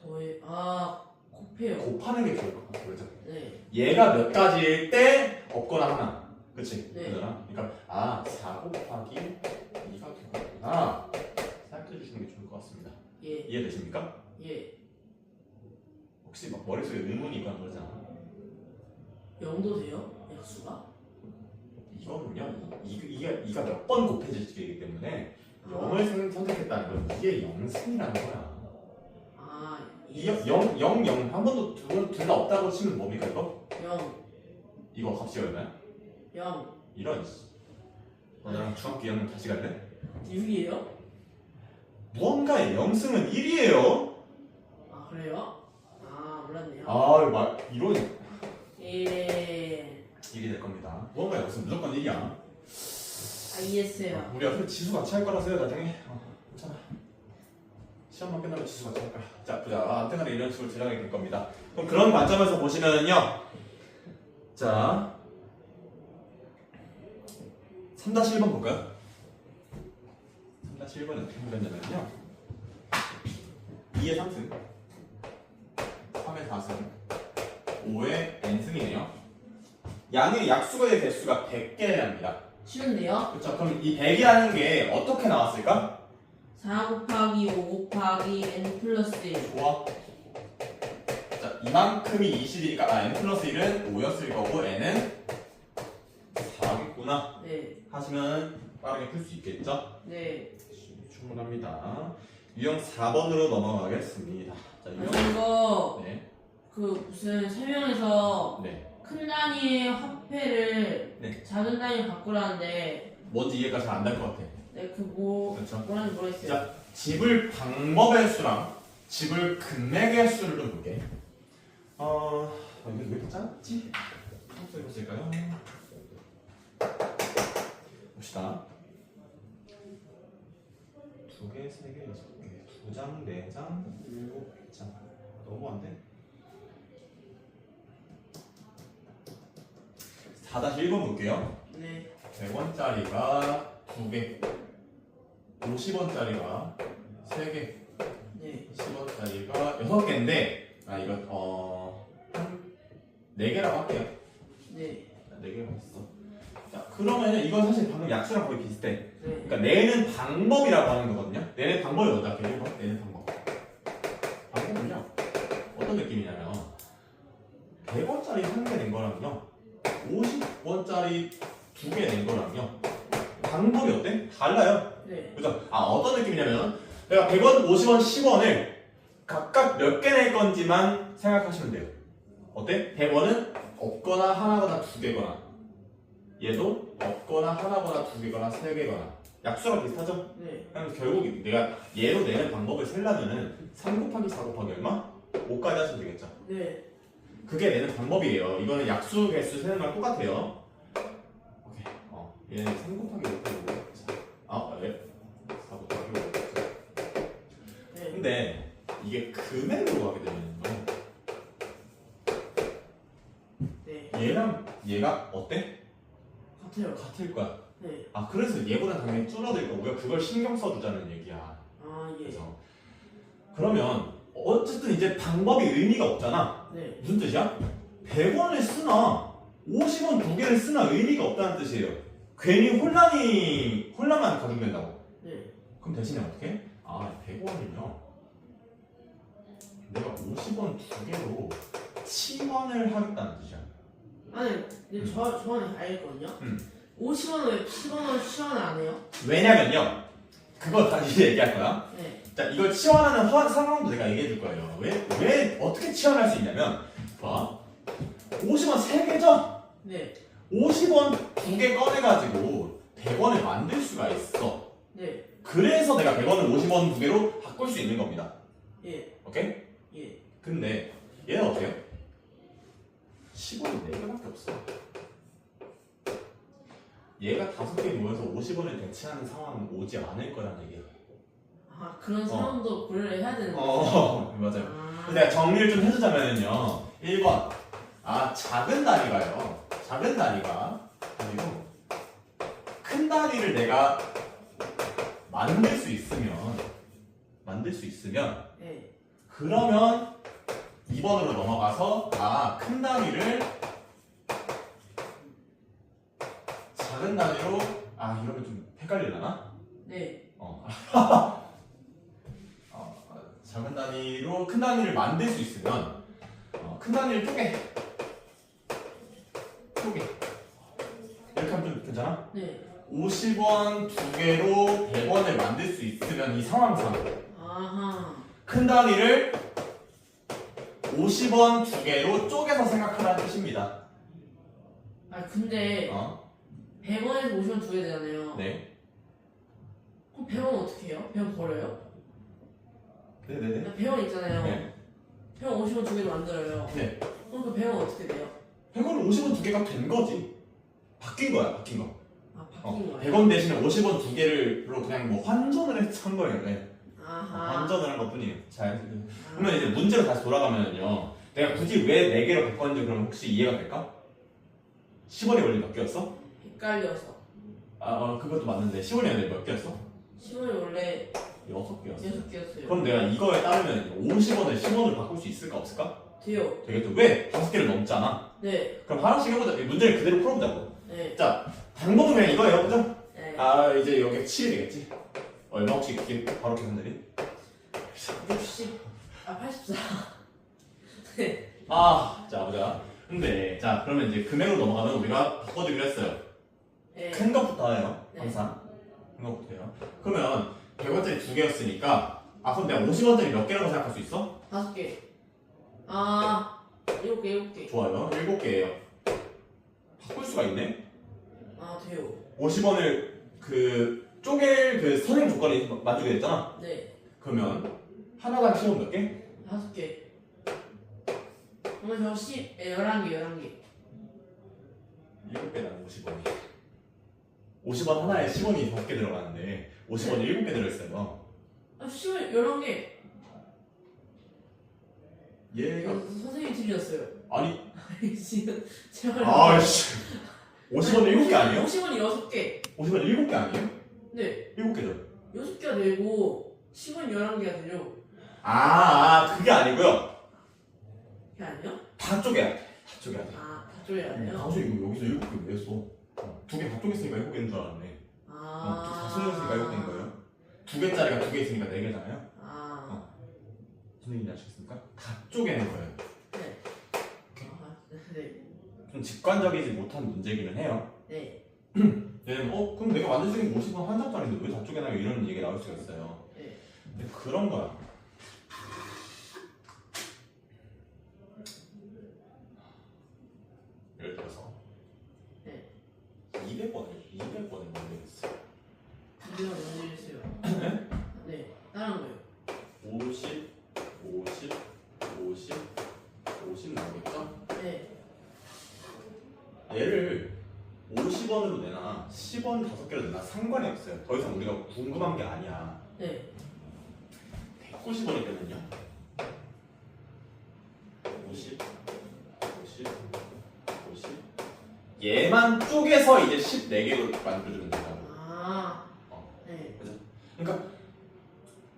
Speaker 2: 더해. 아, 곱해요.
Speaker 1: 곱하는 게 좋을 것 같아 그죠?
Speaker 2: 네.
Speaker 1: 얘가 몇 가지일 때 없거나 하나 그치?
Speaker 2: 네.
Speaker 1: 그잖아 그러니까 4 곱하기 2가 되겠구나 생각해 주시는 게 좋을 것 같습니다
Speaker 2: 예.
Speaker 1: 이해되십니까?
Speaker 2: 예.
Speaker 1: 혹시 막 머릿속에 의문이 있거나 그러지 않아?
Speaker 2: 0도 돼요? 약수가?
Speaker 1: 이거는요 이가 몇 번 곱해지기 때문에 0을 선택했다는 건 이게 0승이라는 거야
Speaker 2: 아,
Speaker 1: 0, 0, 0 한 번도 둘 다 없다고 치면 뭡니까 이거?
Speaker 2: 0.
Speaker 1: 이거 값이 얼마야?
Speaker 2: 0.
Speaker 1: 이런 나랑 중학교 2학년 다시 갈래?
Speaker 2: 6이에요?
Speaker 1: 무언가의 0승은 1이에요
Speaker 2: 아, 그래요? 아, 몰랐네요.
Speaker 1: 이런
Speaker 2: 예.
Speaker 1: 1이 될 겁니다 무언가의 0승은 무조건 1이야
Speaker 2: 아, 이해했어요.
Speaker 1: 우리 앞으로 지수 같이 할 거라서요 나중에 괜찮아 시험만 끝나면 지수 같이 할 거야 자 보자 아무튼 간에 이런 식으로 제작이 될 겁니다 그럼 그런 관점에서 보시면은요 자 3-1번 볼까요? 3-1번은 어떻게 생겼냐면요 2의 3승 3의 4승 5의 n승이네요 양의 약수의 개수가 100개랍니다
Speaker 2: 쉬운데요?
Speaker 1: 그렇죠. 그럼 이 100이라는 게 어떻게 나왔을까?
Speaker 2: 4 곱하기 5 곱하기 n 플러스 1.
Speaker 1: 좋아. 자, 이만큼이 20이니까 n 플러스 1은 5였을 거고 n은 4겠구나
Speaker 2: 네.
Speaker 1: 하시면 빠르게 풀 수 있겠죠?
Speaker 2: 네.
Speaker 1: 충분합니다. 유형 4번으로 넘어가겠습니다. 자, 유형
Speaker 2: 이거
Speaker 1: 네.
Speaker 2: 그 무슨 설명에서
Speaker 1: 네.
Speaker 2: 큰 단위의 화폐를
Speaker 1: 네.
Speaker 2: 작은 단위로 바꾸라는데
Speaker 1: 뭔지 이해가 잘 안 될 것 같아.
Speaker 2: 네,
Speaker 1: 그렇죠.
Speaker 2: 뭐라는지 모르겠어요.
Speaker 1: 자, 지불 방법의 수랑 지불 금액의 수를 좀 볼게. 이게 왜 이렇게 작지? 한번 써볼까요? 봅시다. 2개, 3개, 6개, 2장, 4장, 7장. 너무 안 돼? 4-1번 볼게요.
Speaker 2: 네.
Speaker 1: 100원짜리가 2개, 50원짜리가 3개,
Speaker 2: 네.
Speaker 1: 10원짜리가 6개인데 이거 한 4개라고 할게요.
Speaker 2: 네.
Speaker 1: 4개가 있어. 자, 그러면은 이건 사실 방금 약수랑 거의 비슷해.
Speaker 2: 네.
Speaker 1: 그러니까 내는 방법이라고 하는 거거든요. 내는 방법이 어디다 할게요? 내는 방법. 방법은요. 어떤 느낌이냐면 100원짜리 1개 낸 거랑요 50원짜리 2개 낸 거랑요 방법이 어때? 달라요.
Speaker 2: 네.
Speaker 1: 그죠? 어떤 느낌이냐면 내가 100원, 50원, 10원을 각각 몇 개 낼 건지만 생각하시면 돼요. 어때? 100원은 없거나 하나거나 2개거나 얘도 없거나 하나거나 2개거나 3개거나 약수랑 비슷하죠?
Speaker 2: 네.
Speaker 1: 그럼 결국 내가 얘로 내는 방법을 세려면은 3 곱하기 4 곱하기 얼마? 5까지 하시면 되겠죠?
Speaker 2: 네.
Speaker 1: 그게 내는 방법이에요. 이거는 약수 개수 세는 거랑 똑같아요. 오케이. 얘는 3 곱하기 5 곱하기 5. 왜? 4 곱하기 5 곱하기 근데 이게 금액으로 가게 되면
Speaker 2: 네.
Speaker 1: 얘랑 얘가 어때?
Speaker 2: 같아요.
Speaker 1: 같을 거야.
Speaker 2: 네.
Speaker 1: 아 그래서 얘보다 당연히 줄어들 거고 우리가 그걸 신경 써주자는 얘기야.
Speaker 2: 아 예.
Speaker 1: 그래서 그러면 어쨌든 이제 방법이 의미가 없잖아.
Speaker 2: 네.
Speaker 1: 무슨 뜻이야? 100원을 쓰나 50원 두 개를 쓰나 의미가 없다는 뜻이에요. 괜히 혼란만 가중된다고.
Speaker 2: 네.
Speaker 1: 그럼 대신에 어떻게? 아 100원이면 내가 50원 두 개로 치환을 하겠다는 뜻이야.
Speaker 2: 아니 근데 저는 알겠거든요. 50원 왜 10원 치환을 안 해요?
Speaker 1: 왜냐면요. 그거 다시 얘기할 거야.
Speaker 2: 네.
Speaker 1: 자, 이걸 치환하는 상황도 내가 얘기해 줄 거예요. 왜 어떻게 치환할 수 있냐면, 봐. 50원 3개죠?
Speaker 2: 네.
Speaker 1: 50원 2개 꺼내가지고 100원을 만들 수가 있어.
Speaker 2: 네.
Speaker 1: 그래서 내가 100원을 50원 2개로 바꿀 수 있는 겁니다.
Speaker 2: 예.
Speaker 1: 오케이?
Speaker 2: 예.
Speaker 1: 근데 얘는 어때요? 10원이 4개밖에 없어. 얘가 5개 모여서 50원을 대체하는 상황은 오지 않을 거란 얘기야.
Speaker 2: 아 그런 상황도 고려를 해야 되는 거예요?
Speaker 1: 맞아요.
Speaker 2: 아.
Speaker 1: 그래서 내가 정리를 좀 해주자면요. 1번. 작은 다리가요. 작은 다리가 아니고 큰 다리를 내가 만들 수 있으면
Speaker 2: 네.
Speaker 1: 그러면 2번으로 넘어가서 큰 다리를 작은 다리로 이러면 좀 헷갈리려나?
Speaker 2: 네.
Speaker 1: 작은 단위로 큰 단위를 만들 수 있으면 큰 단위를 쪼개 이렇게 하면 좀 괜찮아?
Speaker 2: 네.
Speaker 1: 50원 두 개로 100원을 만들 수 있으면 이 상황상
Speaker 2: 아하.
Speaker 1: 큰 단위를 50원 두 개로 쪼개서 생각하라는 뜻입니다.
Speaker 2: 아 근데 100원에서 50원 두 개 되잖아요.
Speaker 1: 네.
Speaker 2: 그럼 100원 어떻게 해요? 100원 버려요?
Speaker 1: 네네네.
Speaker 2: 100원 있잖아요.
Speaker 1: 네.
Speaker 2: 100원 50원 두 개로 만들어요.
Speaker 1: 네.
Speaker 2: 그럼 그 100원 어떻게 돼요?
Speaker 1: 100원은 50원 두 개가 된 거지. 바뀐 거야, 바뀐 거.
Speaker 2: 바뀐 거예요?
Speaker 1: 100원 대신에 50원 두 개로 그냥 뭐 환전을 한 거예요. 네.
Speaker 2: 아하.
Speaker 1: 환전을 한 것 뿐이에요. 그러면 이제 문제로 다시 돌아가면요. 내가 굳이 왜 4개로 바꿨는지 그럼 혹시 이해가 될까? 10원이 원래 몇 개였어?
Speaker 2: 헷갈려서.
Speaker 1: 그것도 맞는데 10원이 원래 몇 개였어?
Speaker 2: 10원이 원래
Speaker 1: 6개였어.
Speaker 2: 6개였어요.
Speaker 1: 그럼 내가 이거에 따르면 50원을 10원으로 바꿀 수 있을까 없을까?
Speaker 2: 돼요.
Speaker 1: 되겠죠. 왜? 5개를 넘잖아.
Speaker 2: 네.
Speaker 1: 그럼 하나씩 해보자. 문제를 그대로 풀어보자고.
Speaker 2: 네.
Speaker 1: 자, 방법은 그냥 이거예요. 그죠?
Speaker 2: 네.
Speaker 1: 이제 여기 7이 되겠지? 얼마 혹시 이렇게 바로 계산되니?
Speaker 2: 60. 84. 네.
Speaker 1: 자 보자. 근데 그러면 이제 금액으로 넘어가면 우리가 바꿔주기로 했어요.
Speaker 2: 네.
Speaker 1: 큰 것부터 해요.
Speaker 2: 네.
Speaker 1: 항상. 큰 것부터 해요. 그러면 100원짜리 2개였으니까 그럼 내가 50원짜리 몇 개라고 생각할 수 있어?
Speaker 2: 5개. 7개.
Speaker 1: 좋아요. 7개예요. 바꿀 수가 있네.
Speaker 2: 돼요.
Speaker 1: 50원을 쪼갤 선행 조건이 만족이 됐잖아.
Speaker 2: 네.
Speaker 1: 그러면 하나당 10원 몇 개?
Speaker 2: 5개. 그러면 저 11개.
Speaker 1: 7개당 50원이. 50원 하나에 10원이 5개 들어가는데 50원이 7개 들어있어요.
Speaker 2: 10원 11개.
Speaker 1: 얘가
Speaker 2: 선생님이 틀렸어요.
Speaker 1: 아니
Speaker 2: 지금 제발.
Speaker 1: 50원은 7개 아니에요?
Speaker 2: 50원이 6개.
Speaker 1: 50원 7개 아니에요?
Speaker 2: 네.
Speaker 1: 7개죠.
Speaker 2: 6개가 되고 10원 11개가 되죠.
Speaker 1: 그게 아니고요.
Speaker 2: 그게 아니요?
Speaker 1: 다 쪼개야 돼. 다 쪼개야 돼.
Speaker 2: 다 쪼개야 돼요?
Speaker 1: 다수 이거 여기서 7개 왜 했어? 2개 다 쪼갰으니까 7개인 줄 알았네. 다 쪼갰으니까 7개인 거예요. 2개짜리가 2개 있으니까 4개잖아요. 무슨 얘기인지 아시겠습니까? 다 쪼개는 거예요.
Speaker 2: 네. 네.
Speaker 1: 좀 직관적이지 못한 문제기는 해요.
Speaker 2: 네.
Speaker 1: 얘는 그럼 내가 만들 수 있는 50원 한 장짜리인데 왜 다 쪼개나요? 이런 얘기가 나올 수가 있어요.
Speaker 2: 네.
Speaker 1: 근데 그런 거야. 예를 들어서
Speaker 2: 네.
Speaker 1: 200원을 만들겠어.
Speaker 2: 이거 만들겠어요. 네. 다른 거요.
Speaker 1: 50 나오겠죠?
Speaker 2: 네.
Speaker 1: 얘를 50원으로 내나 10원 5개로 내나 상관이 없어요. 더 이상 우리가 궁금한 게 아니야.
Speaker 2: 네.
Speaker 1: 90원이거든요. 50, 50, 50. 얘만 쪼개서 이제 14개로 만들어주면 된다고.
Speaker 2: 아. 네.
Speaker 1: 그러니까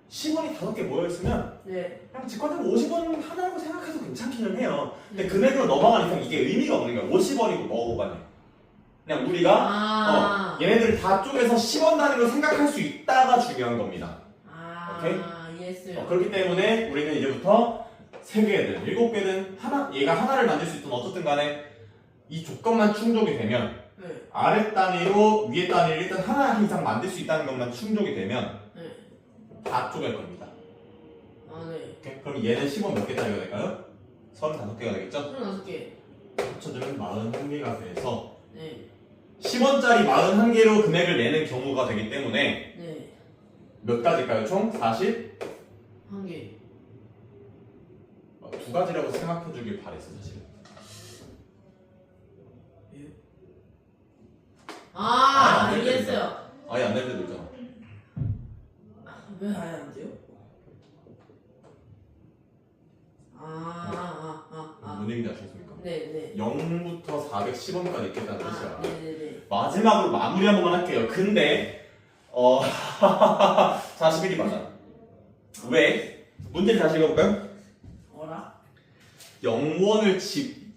Speaker 1: 10원이 5개 모여있으면
Speaker 2: 네.
Speaker 1: 그냥 직관적으로 50원 하나라고 생각해도 괜찮기는 해요. 근데 금액으로 넘어가는 이상 이게 의미가 없는 거야. 50원이고 뭐고 간에. 그냥 우리가 얘네들을 다 쪼개서 10원 단위로 생각할 수 있다가 중요한 겁니다. 오케이?
Speaker 2: 이해했어요.
Speaker 1: 그렇기 때문에 우리는 이제부터 3개든 7개든 하나, 얘가 하나를 만들 수 있든 어쨌든 간에 이 조건만 충족이 되면
Speaker 2: 네.
Speaker 1: 아래 단위로 위에 단위를 일단 하나 이상 만들 수 있다는 것만 충족이 되면
Speaker 2: 네.
Speaker 1: 다 쪼갤 겁니다.
Speaker 2: 네.
Speaker 1: 오케이? 그럼 얘는 10원 몇 개 단위가 될까요? 35개가 되겠죠?
Speaker 2: 35개.
Speaker 1: 합쳐주면 41개가 돼서
Speaker 2: 네.
Speaker 1: 10원짜리 41개로 금액을 내는 경우가 되기 때문에
Speaker 2: 네.
Speaker 1: 몇 가지일까요? 총 40?
Speaker 2: 1개.
Speaker 1: 2가지라고 생각해 주길 바랬어 사실.
Speaker 2: 이해했어요.
Speaker 1: 아예 안 될 때도 있잖아.
Speaker 2: 왜 아예 안 돼요?
Speaker 1: 뭔 얘기인지 아시겠습니까?
Speaker 2: 네네.
Speaker 1: 0부터 410원까지 있겠다는 뜻이야.
Speaker 2: 네네네.
Speaker 1: 마지막으로 마무리 한 번만 할게요. 근데 41이 맞아. 왜? 문제를 다시 읽어볼까요?
Speaker 2: 어라?
Speaker 1: 0원을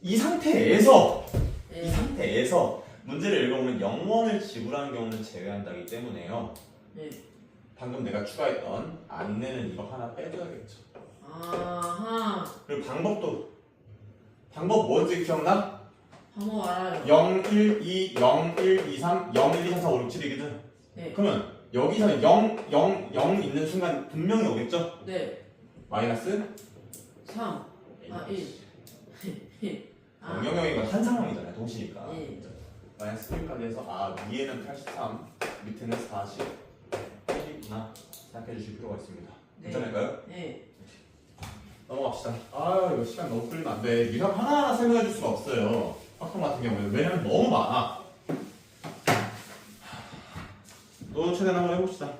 Speaker 1: 이 상태에서
Speaker 2: 네.
Speaker 1: 이 상태에서 문제를 읽어보면 0원을 지불하는 경우는 제외한다기 때문에요.
Speaker 2: 네.
Speaker 1: 방금 내가 추가했던 안내는 이거 하나 빼줘야겠죠.
Speaker 2: 아하.
Speaker 1: 그리고 방법 뭐였지 기억나?
Speaker 2: 방법 알아요.
Speaker 1: 0, 1, 2, 0, 1, 2, 3, 0, 1, 2, 3, 4, 5, 6, 7이거든.
Speaker 2: 네.
Speaker 1: 그러면 여기서 0, 0, 0 있는 순간 분명히 오겠죠?
Speaker 2: 네.
Speaker 1: 마이너스
Speaker 2: 3. 1.
Speaker 1: 0, 0, 0인 건 한 상황이잖아요. 동시니까.
Speaker 2: 네.
Speaker 1: 마이너스 1까지 해서 위에는 83, 밑에는 40, 1이구나 생각해 주실 필요가 있습니다.
Speaker 2: 네.
Speaker 1: 괜찮을까요?
Speaker 2: 네.
Speaker 1: 넘어갑시다. 이거 시간 너무 끌리면 안 돼. 유형 하나하나 설명해 줄 수가 없어요. 학통 같은 경우에는. 왜냐면 너무 많아. 또 최대한 한번 해봅시다.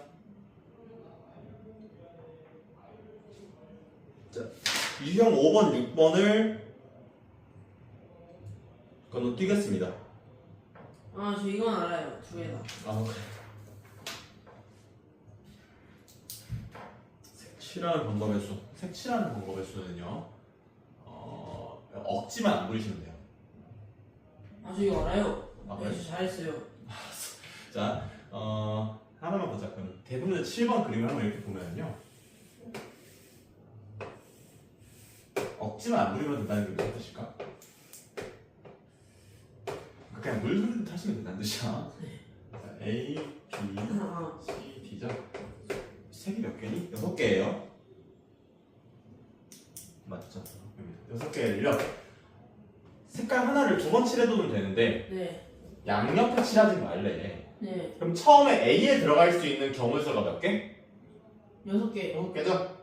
Speaker 1: 자, 유형 5번, 6번을 건너뛰겠습니다.
Speaker 2: 저 이건 알아요. 2개 다.
Speaker 1: 그래. 색칠하는 방법의 수. 색칠하는 방법의 수는요. 억지만 안 부리시면 돼요.
Speaker 2: 저 이거 알아요.
Speaker 1: 그래?
Speaker 2: 저 잘했어요.
Speaker 1: 자, 하나만 보자. 그럼 대부분의 7번 그림을 한번 이렇게 보면요. 억지만 안 부리면 된다는 게 무슨 뜻일까? 그냥 물 흐르듯 하시면 된다는 뜻이야. 자, A, B, C, D죠? 색이 몇 개니? 6개예요. 맞죠? 6개를요. 색깔 하나를 2번 칠해도 되는데
Speaker 2: 네.
Speaker 1: 양옆에 칠하지 말래.
Speaker 2: 네.
Speaker 1: 그럼 처음에 A에 들어갈 수 있는 경우 수가 몇 개?
Speaker 2: 6개.
Speaker 1: 6개죠?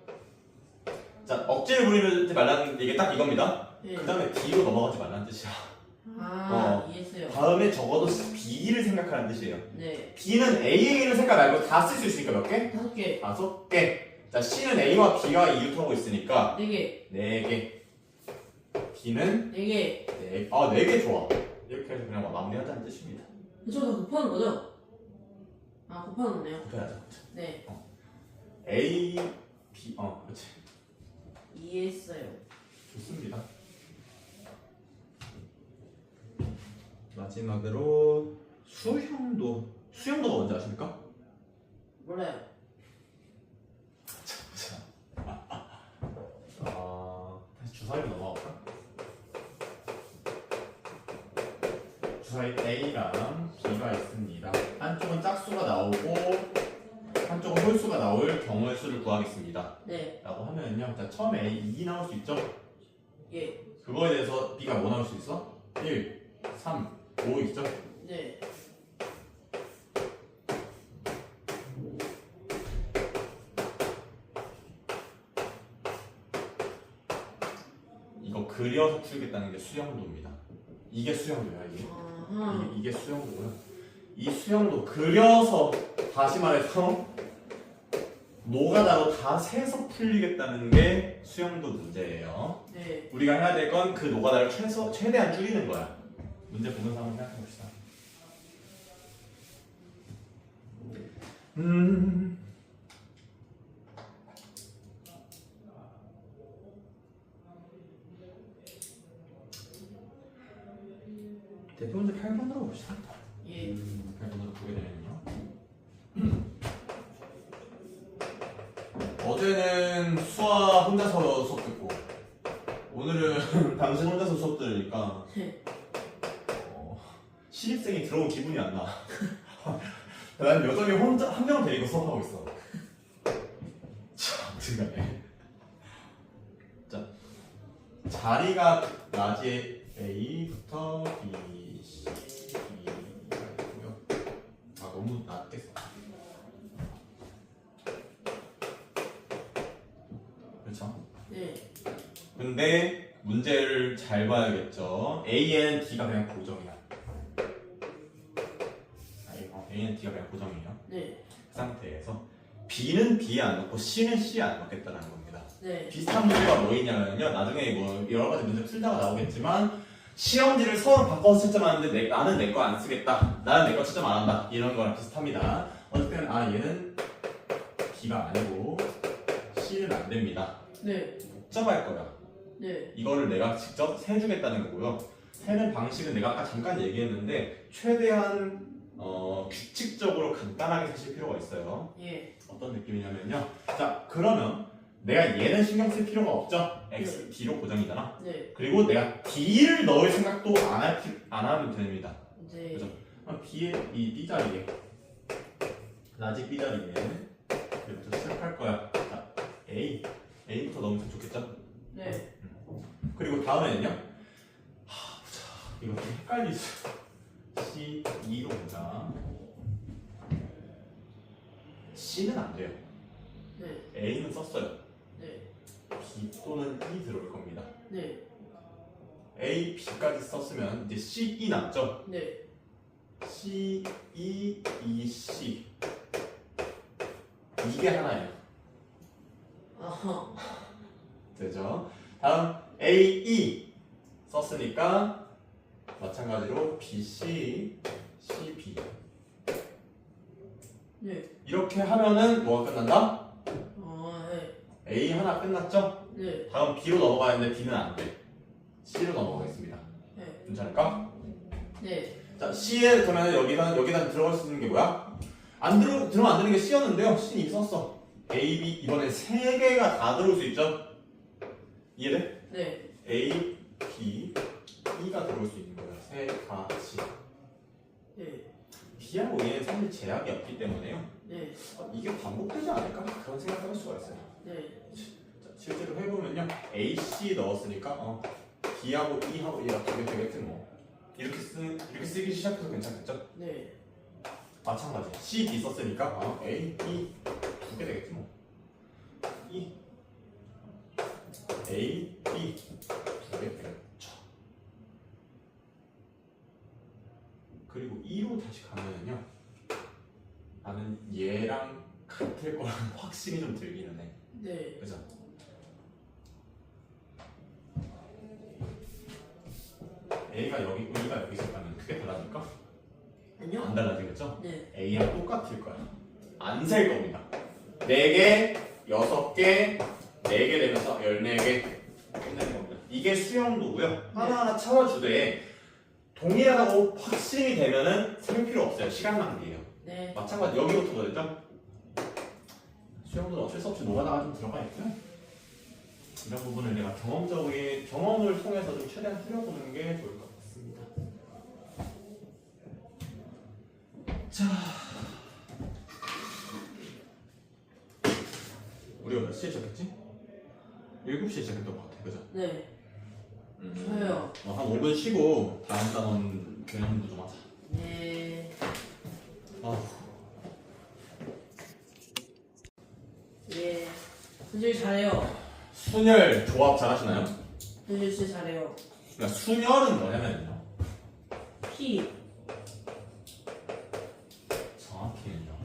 Speaker 1: 자, 억지를 부리지 말라는 이게 딱 이겁니다.
Speaker 2: 네.
Speaker 1: 그 다음에 B로 넘어가지 말라는 뜻이야.
Speaker 2: 이해했어요.
Speaker 1: 다음에 적어도 B를 생각하는 뜻이에요.
Speaker 2: 네.
Speaker 1: B는 A에 있는 색깔 말고 다 쓸 수 있으니까 몇 개?
Speaker 2: 5개.
Speaker 1: 5개. 자, C는 A와 B가 이웃하고 있으니까
Speaker 2: 4개.
Speaker 1: 4개. B는
Speaker 2: 4개.
Speaker 1: 4개. 4개 좋아. 이렇게 해서 그냥 마무리하자는 뜻입니다.
Speaker 2: 저거 곱하는 거죠? 곱하는 거네요.
Speaker 1: 곱해야죠.
Speaker 2: 네.
Speaker 1: A, B, 그렇지.
Speaker 2: 이해했어요.
Speaker 1: 좋습니다. 마지막으로 수형도가 뭔지 아십니까?
Speaker 2: 몰라요.
Speaker 1: 자, 다시 주사위로 넘어갈까? 주사위 A랑 B가 있습니다. 한쪽은 짝수가 나오고 한쪽은 홀수가 나올 경우의 수를 구하겠습니다.
Speaker 2: 네.
Speaker 1: 라고 하면요. 자, 처음에 A 2 나올 수 있죠?
Speaker 2: 예.
Speaker 1: 그거에 대해서 B가 뭐 나올 수 있어? 1, 3, 5 있죠?
Speaker 2: 네.
Speaker 1: 이거 그려서 풀겠다는 게 수형도입니다. 이게 수형도야, 이게. 이게 수형도고요. 이 수형도 그려서 다시 말해서 노가다로 다 세서 풀리겠다는 게 수영도 문제예요.
Speaker 2: 네.
Speaker 1: 우리가 해야 될 건 그 노가다를 최대한 줄이는 거야. 문제 보면서 한번 생각해 봅시다. 대표 문제 8번으로 봅시다.
Speaker 2: 예.
Speaker 1: 8번으로 보게 되면요. 어제는 수아 혼자서 수업 듣고 오늘은 당신 혼자서 수업 들으니까 신입생이 들어온 기분이 안 나. 난 여전히 혼자 한 명 데리고 수업하고 있어. 참, 아무튼간에. 자, 자리가 낮에 A부터 B, C, D가 있고요. 아, 너무 낮겠어. 그렇죠?
Speaker 2: 네.
Speaker 1: 근데 문제를 잘 봐야겠죠. A는 D가 그냥 고정이야. A는 D가 그냥 고정이에요.
Speaker 2: 네.
Speaker 1: 그 상태에서 B는 B에 안 넣고 C는 C에 안 넣겠다는 겁니다.
Speaker 2: 네.
Speaker 1: 비슷한 문제가 뭐 있냐면요. 나중에 뭐 여러 가지 문제 풀다가 나오겠지만 시험지를 서로 바꿔서 채점하는데 나는 내 거 안 쓰겠다. 나는 내 거 채점 안 한다. 이런 거랑 비슷합니다. 어쨌든 얘는 B가 아니고 C는 안 됩니다.
Speaker 2: 네.
Speaker 1: 복잡할 거야.
Speaker 2: 네.
Speaker 1: 이거를 내가 직접 세주겠다는 거고요. 세는 방식은 내가 아까 잠깐 얘기했는데 최대한 규칙적으로 간단하게 세실 필요가 있어요.
Speaker 2: 예.
Speaker 1: 어떤 느낌이냐면요. 자, 그러면 내가 얘는 신경 쓸 필요가 없죠. X, D로 고정이잖아.
Speaker 2: 네.
Speaker 1: 그리고 내가 D를 넣을 생각도 안 하면 됩니다.
Speaker 2: 네.
Speaker 1: 그죠? 그럼 B의 이 B 자리에 라지 B 자리에 이제부터 시작할 거야. 자, A부터 넣으면 좋겠죠?
Speaker 2: 네.
Speaker 1: 그리고 다음에는요. 보자. 이거 좀 헷갈리죠. C2로 보자. C는 안 돼요.
Speaker 2: 네.
Speaker 1: A는 썼어요.
Speaker 2: 네.
Speaker 1: B 또는 E 들어올 겁니다.
Speaker 2: 네.
Speaker 1: A, B까지 썼으면 이제 C, E 남죠?
Speaker 2: 네.
Speaker 1: C, E, E, C 이게 하나예요.
Speaker 2: 아하.
Speaker 1: 되죠? 다음 A, E 썼으니까 마찬가지로 B, C, C, B
Speaker 2: 네.
Speaker 1: 이렇게 하면은 뭐가 끝난다?
Speaker 2: 네.
Speaker 1: A 하나 끝났죠?
Speaker 2: 네.
Speaker 1: 다음 B로 넘어가는데 B는 안 돼. C로 넘어가겠습니다.
Speaker 2: 네.
Speaker 1: 괜찮을까?
Speaker 2: 네.
Speaker 1: 자, C에 그러면 여기다 들어갈 수 있는 게 뭐야? 들어가면 안 되는 게 C였는데요. C는 이미 썼어. A, B 이번에 세 개가 다 들어올 수 있죠? 이해돼?
Speaker 2: 네.
Speaker 1: A, B, E가 들어올 수 있는 거야. 세 가지.
Speaker 2: 네.
Speaker 1: B하고 E는 사실 제약이 없기 때문에요.
Speaker 2: 네.
Speaker 1: 이게 반복되지 않을까? 그런 생각을 할 수가 있어요.
Speaker 2: 네.
Speaker 1: 자, 실제로 해보면요. A, C 넣었으니까 B하고 E하고 얘가 두개 되겠지 뭐. 이렇게 쓰기 시작해서 괜찮겠죠?
Speaker 2: 네.
Speaker 1: 마찬가지. C, B 썼으니까 A, B 두 개 되겠지 뭐. E, A, B 두 개 되겠죠. 그리고 E로 다시 가면은요. 나는 얘랑 같을 거라는 확신이 좀 들기는 해.
Speaker 2: 네.
Speaker 1: 그죠? A가 여기 있었다면 크게 달라질까?
Speaker 2: 아니요.
Speaker 1: 안 달라지겠죠?
Speaker 2: 네.
Speaker 1: A랑 똑같을 거야. 안 셀 겁니다. 4개, 6개, 4개 되면서 14개 끝날 겁니다. 이게 수영도고요. 하나하나 채워주되 동일하다고 확신이 되면은 셀 필요 없어요. 시간 낭비예요.
Speaker 2: 네.
Speaker 1: 마찬가지 여기부터 됐죠? 수영도는 어쩔 수 없이 노가다가 좀 들어가 있고요. 이런 부분을 내가 경험을 통해서 좀 최대한 풀어보는 게 좋을 것 같습니다. 자, 우리가 몇 시에 시작했지? 7시에 시작했던 것 같아, 그죠?
Speaker 2: 네. 좋아요.
Speaker 1: 한 5분 쉬고 다음 단원 개념도 좀 하자.
Speaker 2: 네. 예. 선생님 잘해요.
Speaker 1: 순열 조합 잘하시나요?
Speaker 2: 선생님 진짜 잘해요.
Speaker 1: 그러니까 순열은 뭐냐면요.
Speaker 2: P.
Speaker 1: 정확히는요.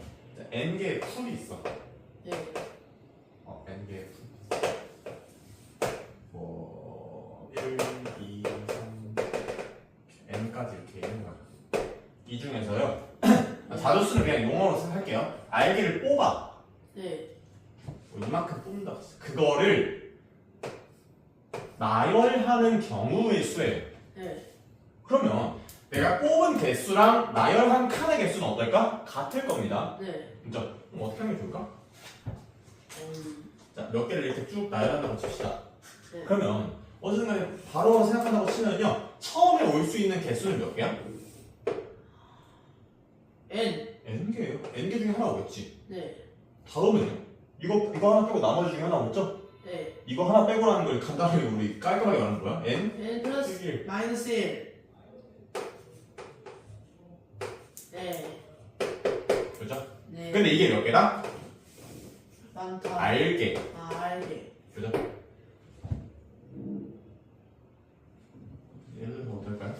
Speaker 1: N개의 풀이 있어.
Speaker 2: 네.
Speaker 1: 1, 2, 3, n까지 이렇게 있는 거야. 이 중에서요. 자주수는 그냥 용어로 할게요. 알기를 뽑아.
Speaker 2: 네.
Speaker 1: 이만큼 뽑는다. 그거를 나열하는 경우의 수예요.
Speaker 2: 네.
Speaker 1: 그러면 내가 뽑은 개수랑 나열한 칸의 개수는 어떨까? 같을 겁니다.
Speaker 2: 네.
Speaker 1: 진짜 그럼 어떻게 하는 게 좋을까?
Speaker 2: 음.
Speaker 1: 자, 몇 개를 이렇게 쭉 나열한다고 칩시다.
Speaker 2: 네.
Speaker 1: 그러면 어쨌든 간에 바로 생각한다고 치면요. 처음에 올 수 있는 개수는 몇 개야?
Speaker 2: N.
Speaker 1: n개예요. n개 중에 하나 오겠지.
Speaker 2: 네.
Speaker 1: 다 넣으면요. 이거 하나 빼고 나머지 중에 하나 오겠죠?
Speaker 2: 네.
Speaker 1: 이거 하나 빼고라는 걸 간단하게 우리 깔끔하게 말하는 거야. n
Speaker 2: N 플러스
Speaker 1: 1.
Speaker 2: 마이너스 1. 네.
Speaker 1: 그죠?
Speaker 2: 네.
Speaker 1: 근데 이게 몇 개다?
Speaker 2: 많다.
Speaker 1: 알게.
Speaker 2: 아, 알게.
Speaker 1: 그죠? 예를 들어서 어떨까요?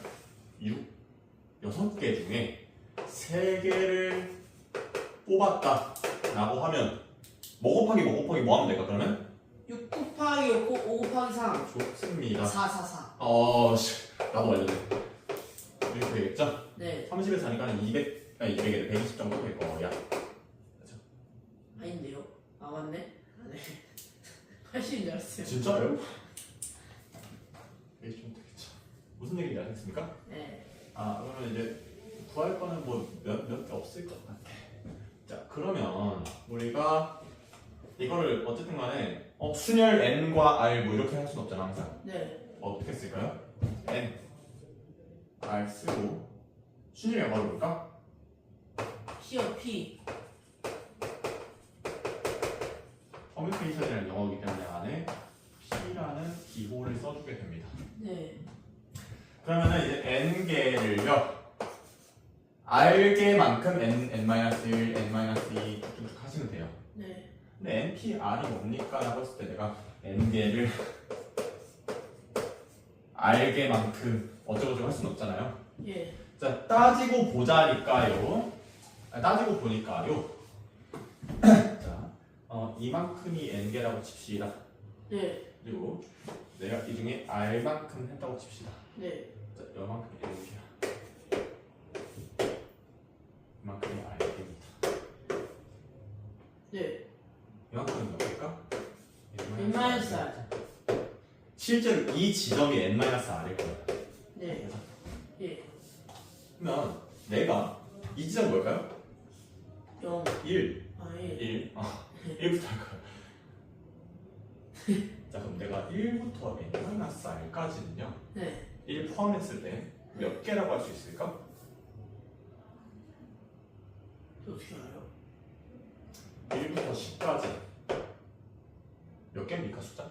Speaker 1: 6개 중에 3개를 뽑았다 라고 하면 뭐 곱하기 뭐 하면 될까 그러면?
Speaker 2: 6 곱하기 5 곱하기 3.
Speaker 1: 좋습니다.
Speaker 2: 4, 4, 4.
Speaker 1: 나도 알려줘. 이렇게 되겠죠?
Speaker 2: 네.
Speaker 1: 30에서 하니까 200에 120 정도 될 거야. 그죠?
Speaker 2: 아닌데요? 아, 맞네? 아, 네. 80인 줄 알았어요.
Speaker 1: 진짜요? 120 정도 되겠죠. 무슨 얘기인지 아셨습니까?
Speaker 2: 네.
Speaker 1: 그러면 이제 구할 거는 뭐 몇 개 없을 것 같아. 자, 그러면 우리가 이거를 어쨌든 간에 순열 n과 r 뭐 이렇게 할 수는 없잖아 항상.
Speaker 2: 네.
Speaker 1: 어떻게 쓸까요? n, r 쓰고 순열 영어로 볼까?
Speaker 2: P요, P.
Speaker 1: 커뮤니케이션이라는 영어이기 때문에 안에 p라는 기호를 써주게 됩니다.
Speaker 2: 네.
Speaker 1: 그러면은 이제 n개를요. r개만큼 n-1, n-2 쭉쭉 하시면 돼요.
Speaker 2: 네.
Speaker 1: 근데 npr이 뭡니까? 라고 했을 때 내가 n개를 r개만큼 어쩌고저쩌고 할 수는 없잖아요.
Speaker 2: 예.
Speaker 1: 자, 따지고 보자니까요. 따지고 보니까요. 자, 이만큼이 n개라고 칩시다.
Speaker 2: 네.
Speaker 1: 그리고 내가 이 중에 r만큼 했다고 칩시다.
Speaker 2: 네.
Speaker 1: 자, 이만큼이 n개야. 이만큼이 r개입니다.
Speaker 2: 네.
Speaker 1: 이만큼은 몇 개일까?
Speaker 2: n-r.
Speaker 1: 실제로 이 지점이 n-r일 거야.
Speaker 2: 네. 예.
Speaker 1: 그러면 내가 이 지점 뭘까요?
Speaker 2: 0.
Speaker 1: 1.
Speaker 2: 아, 예.
Speaker 1: 1. 1부터 할 거야. 자, 그럼 내가 1부터 n-r까지는요.
Speaker 2: 네.
Speaker 1: 1 포함했을 때 몇 개라고 할 수 있을까?
Speaker 2: 어떻게 알아요?
Speaker 1: 1부터 10까지 몇 개입니까 숫자?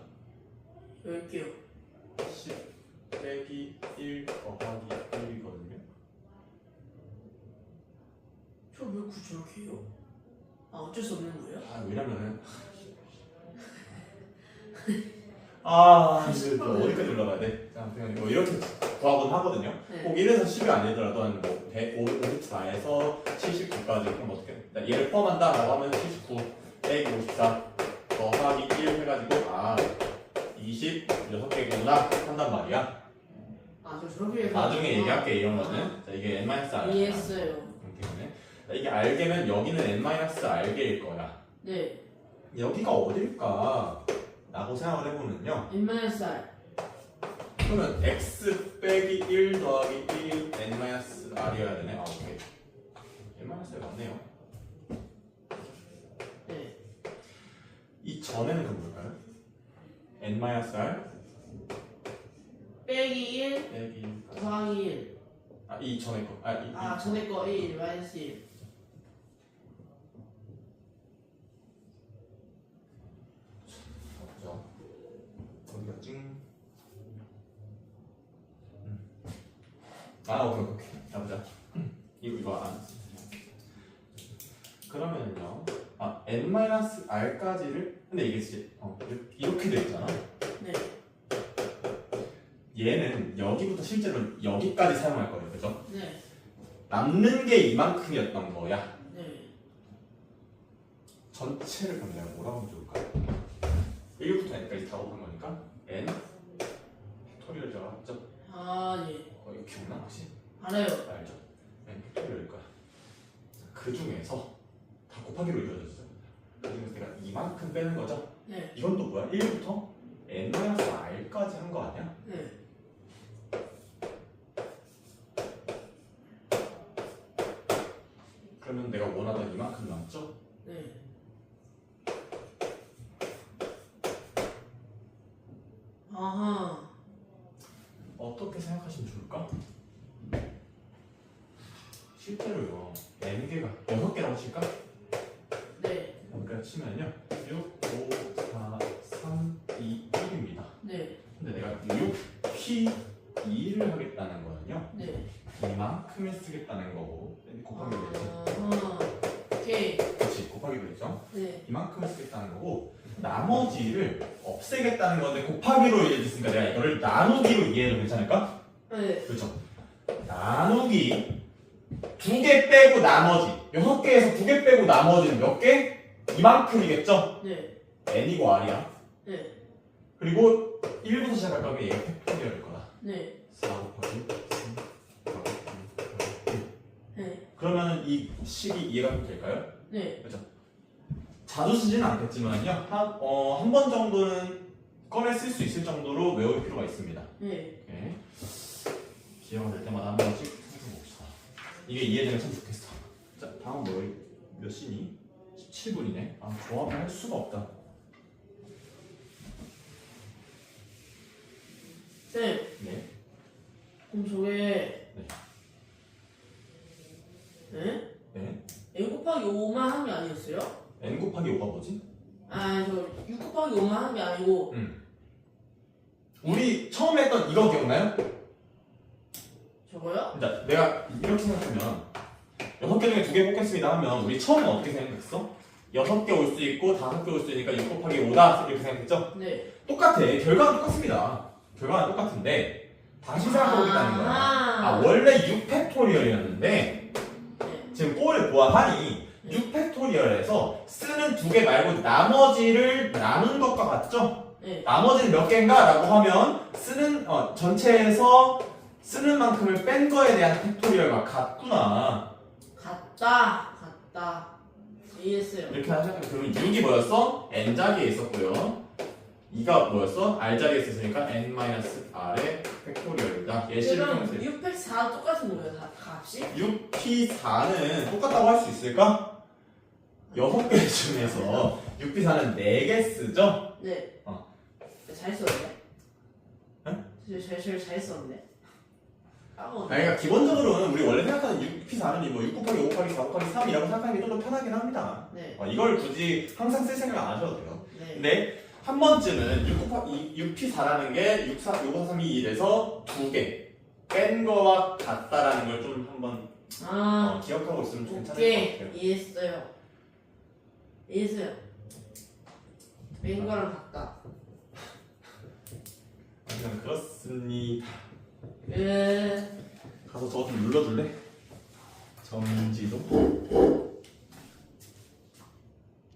Speaker 2: 10개요.
Speaker 1: 10 빼기 1 더하기 1이거든요.
Speaker 2: 저 왜 굳이 저렇게 해요? 아, 어쩔 수 없는 거예요?
Speaker 1: 왜냐면은 이제 또 어디까지 올라가야 돼? 자, 그냥 뭐 이렇게 구하곤 하거든요.
Speaker 2: 네.
Speaker 1: 꼭 1에서 10이 아니더라도 한 뭐 154에서 79까지 그럼 어떻게? 얘를 포함한다 라고 하면 79 빼기 54 더하기 1 해가지고 26개구나 한단 말이야.
Speaker 2: 아, 저 저렇게 해서.
Speaker 1: 나중에 얘기할게 이런 거는. 자, 이게 n-r
Speaker 2: 이해했어요.
Speaker 1: 때문에 이게 r개면 여기는 n-r개일 거야.
Speaker 2: 네.
Speaker 1: 여기가 어딜까? 라고 생각을 해보면요.
Speaker 2: n-r.
Speaker 1: 그러면 x 빼기 1 더하기 1이 n-r이어야 되네. 오케이. n-r 맞네요.
Speaker 2: 네.
Speaker 1: 이 전에는 그 뭘까요? n-r
Speaker 2: 빼기 1
Speaker 1: 빼기
Speaker 2: 더하기 1.
Speaker 1: 이 전에 거.
Speaker 2: 아, 전에 거 1 마이너스 1.
Speaker 1: 그죠? 어디 갔지? 오케이. 가보자. 이거 안. 그러면요. n-r까지를 근데 이게 진짜 이렇게 돼 있잖아.
Speaker 2: 네.
Speaker 1: 얘는 여기부터 실제로 여기까지 사용할 거예요, 그죠?
Speaker 2: 네.
Speaker 1: 남는 게 이만큼이었던 거야.
Speaker 2: 네.
Speaker 1: 전체를 그럼 내가 뭐라고 하면 좋을까? 1부터 n까지 다 곱한 거니까 n 팩토리얼 맞죠?
Speaker 2: 네. 아하.
Speaker 1: 어떻게 생각하시면 좋을까? 실제로요. n개가 6개라고 칠까?
Speaker 2: 네.
Speaker 1: 그러니까 치면요. 6, 5, 4, 3, 2, 1입니다.
Speaker 2: 네.
Speaker 1: 근데 내가 6, P, 2를 하겠다는 거는요.
Speaker 2: 네.
Speaker 1: 이만큼을 쓰겠다는 거고 곱하기로 되죠.
Speaker 2: 아하. 오케이.
Speaker 1: 그렇지, 곱하기로 되죠.
Speaker 2: 네.
Speaker 1: 이만큼을 쓰겠다는 거고 나머지를 없애겠다는 건데 곱하기로 이해했으니까 내가 이거를 나누기로 이해해도 괜찮을까?
Speaker 2: 네.
Speaker 1: 그렇죠. 나누기 2개 빼고 나머지 6개에서 2개 빼고 나머지는 몇 개? 이만큼이겠죠?
Speaker 2: 네.
Speaker 1: n이고 r이야.
Speaker 2: 네.
Speaker 1: 그리고 1부터 시작할 거면 얘가 팩토리얼일 거다.
Speaker 2: 네.
Speaker 1: 4 곱하기 3 곱하기 1.
Speaker 2: 네.
Speaker 1: 그러면 이 식이 이해가 될까요?
Speaker 2: 네.
Speaker 1: 그렇죠. 자주 쓰지는 않겠지만요. 한 번 정도는 꺼내 쓸 수 있을 정도로 외울 필요가 있습니다.
Speaker 2: 네.
Speaker 1: 오케이. 기억을 낼 때마다 한 번씩 생각해봅시다. 이게 이해되면 참 좋겠어. 자, 다음 몇 시니? 17분이네. 아, 조합을 할 수가 없다.
Speaker 2: 쌤.
Speaker 1: 네.
Speaker 2: 그럼 저게 네?
Speaker 1: 네.
Speaker 2: n 곱하기 5만 한 게 아니었어요?
Speaker 1: n 곱하기 5가 뭐지?
Speaker 2: 아, 저 6 곱하기 5만 한 게 아니고
Speaker 1: 우리 처음에 했던 이거 기억나요?
Speaker 2: 저거요?
Speaker 1: 자, 내가 이렇게 생각하면 6개 중에 2개 뽑겠습니다 하면 우리 처음에 어떻게 생각했어? 6개 올 수 있고 5개 올 수 있으니까 6 곱하기 5다 이렇게 생각했죠?
Speaker 2: 네.
Speaker 1: 똑같아. 결과는 똑같습니다. 결과는 똑같은데 다시 생각해보겠다는 거야. 아, 원래 6팩토리얼이었는데
Speaker 2: 네.
Speaker 1: 지금 꼴을 보아하니 6팩토리얼에서 쓰는 2개 말고 나머지를 나눈 것과 같죠?
Speaker 2: 네.
Speaker 1: 나머지는 몇 개인가? 라고 하면 전체에서 쓰는 만큼을 뺀 거에 대한 팩토리얼과 같구나.
Speaker 2: 같다. 이해했어요.
Speaker 1: 이렇게 하자면 그러면 6이 뭐였어? n자리에 있었고요. 2가 뭐였어? r자리에 있었으니까 n-r의 팩토리얼이다. 예시를
Speaker 2: 그럼
Speaker 1: 통해서
Speaker 2: 604 똑같은 거예요, 다 값이?
Speaker 1: 6p4는 똑같다고 할 수 있을까? 6개 중에서 6p4는 4개 쓰죠?
Speaker 2: 네.
Speaker 1: 어.
Speaker 2: 잘 썼네.
Speaker 1: 응?
Speaker 2: 잘 썼네. 까먹었네.
Speaker 1: 그러니까 기본적으로는 우리 원래 생각하는 6p4는 뭐 6 곱하기 5 곱하기 4 곱하기 3이라고 생각하는 게 좀 더 편하긴 합니다.
Speaker 2: 네.
Speaker 1: 이걸 굳이 항상 쓸 생각 안 하셔도 돼요.
Speaker 2: 네.
Speaker 1: 근데 한 번쯤은 6p4라는 게 6, 4, 5, 4, 3, 2, 1에서 2개 뺀 거와 같다라는 걸 좀 한번 기억하고 있으면 좀 괜찮을 것
Speaker 2: 오케이.
Speaker 1: 같아요.
Speaker 2: 이해했어요. 뺀 거랑 같다.
Speaker 1: 그냥 그렇습니다.
Speaker 2: 예.
Speaker 1: 가서 저거 좀 눌러줄래? 점지도.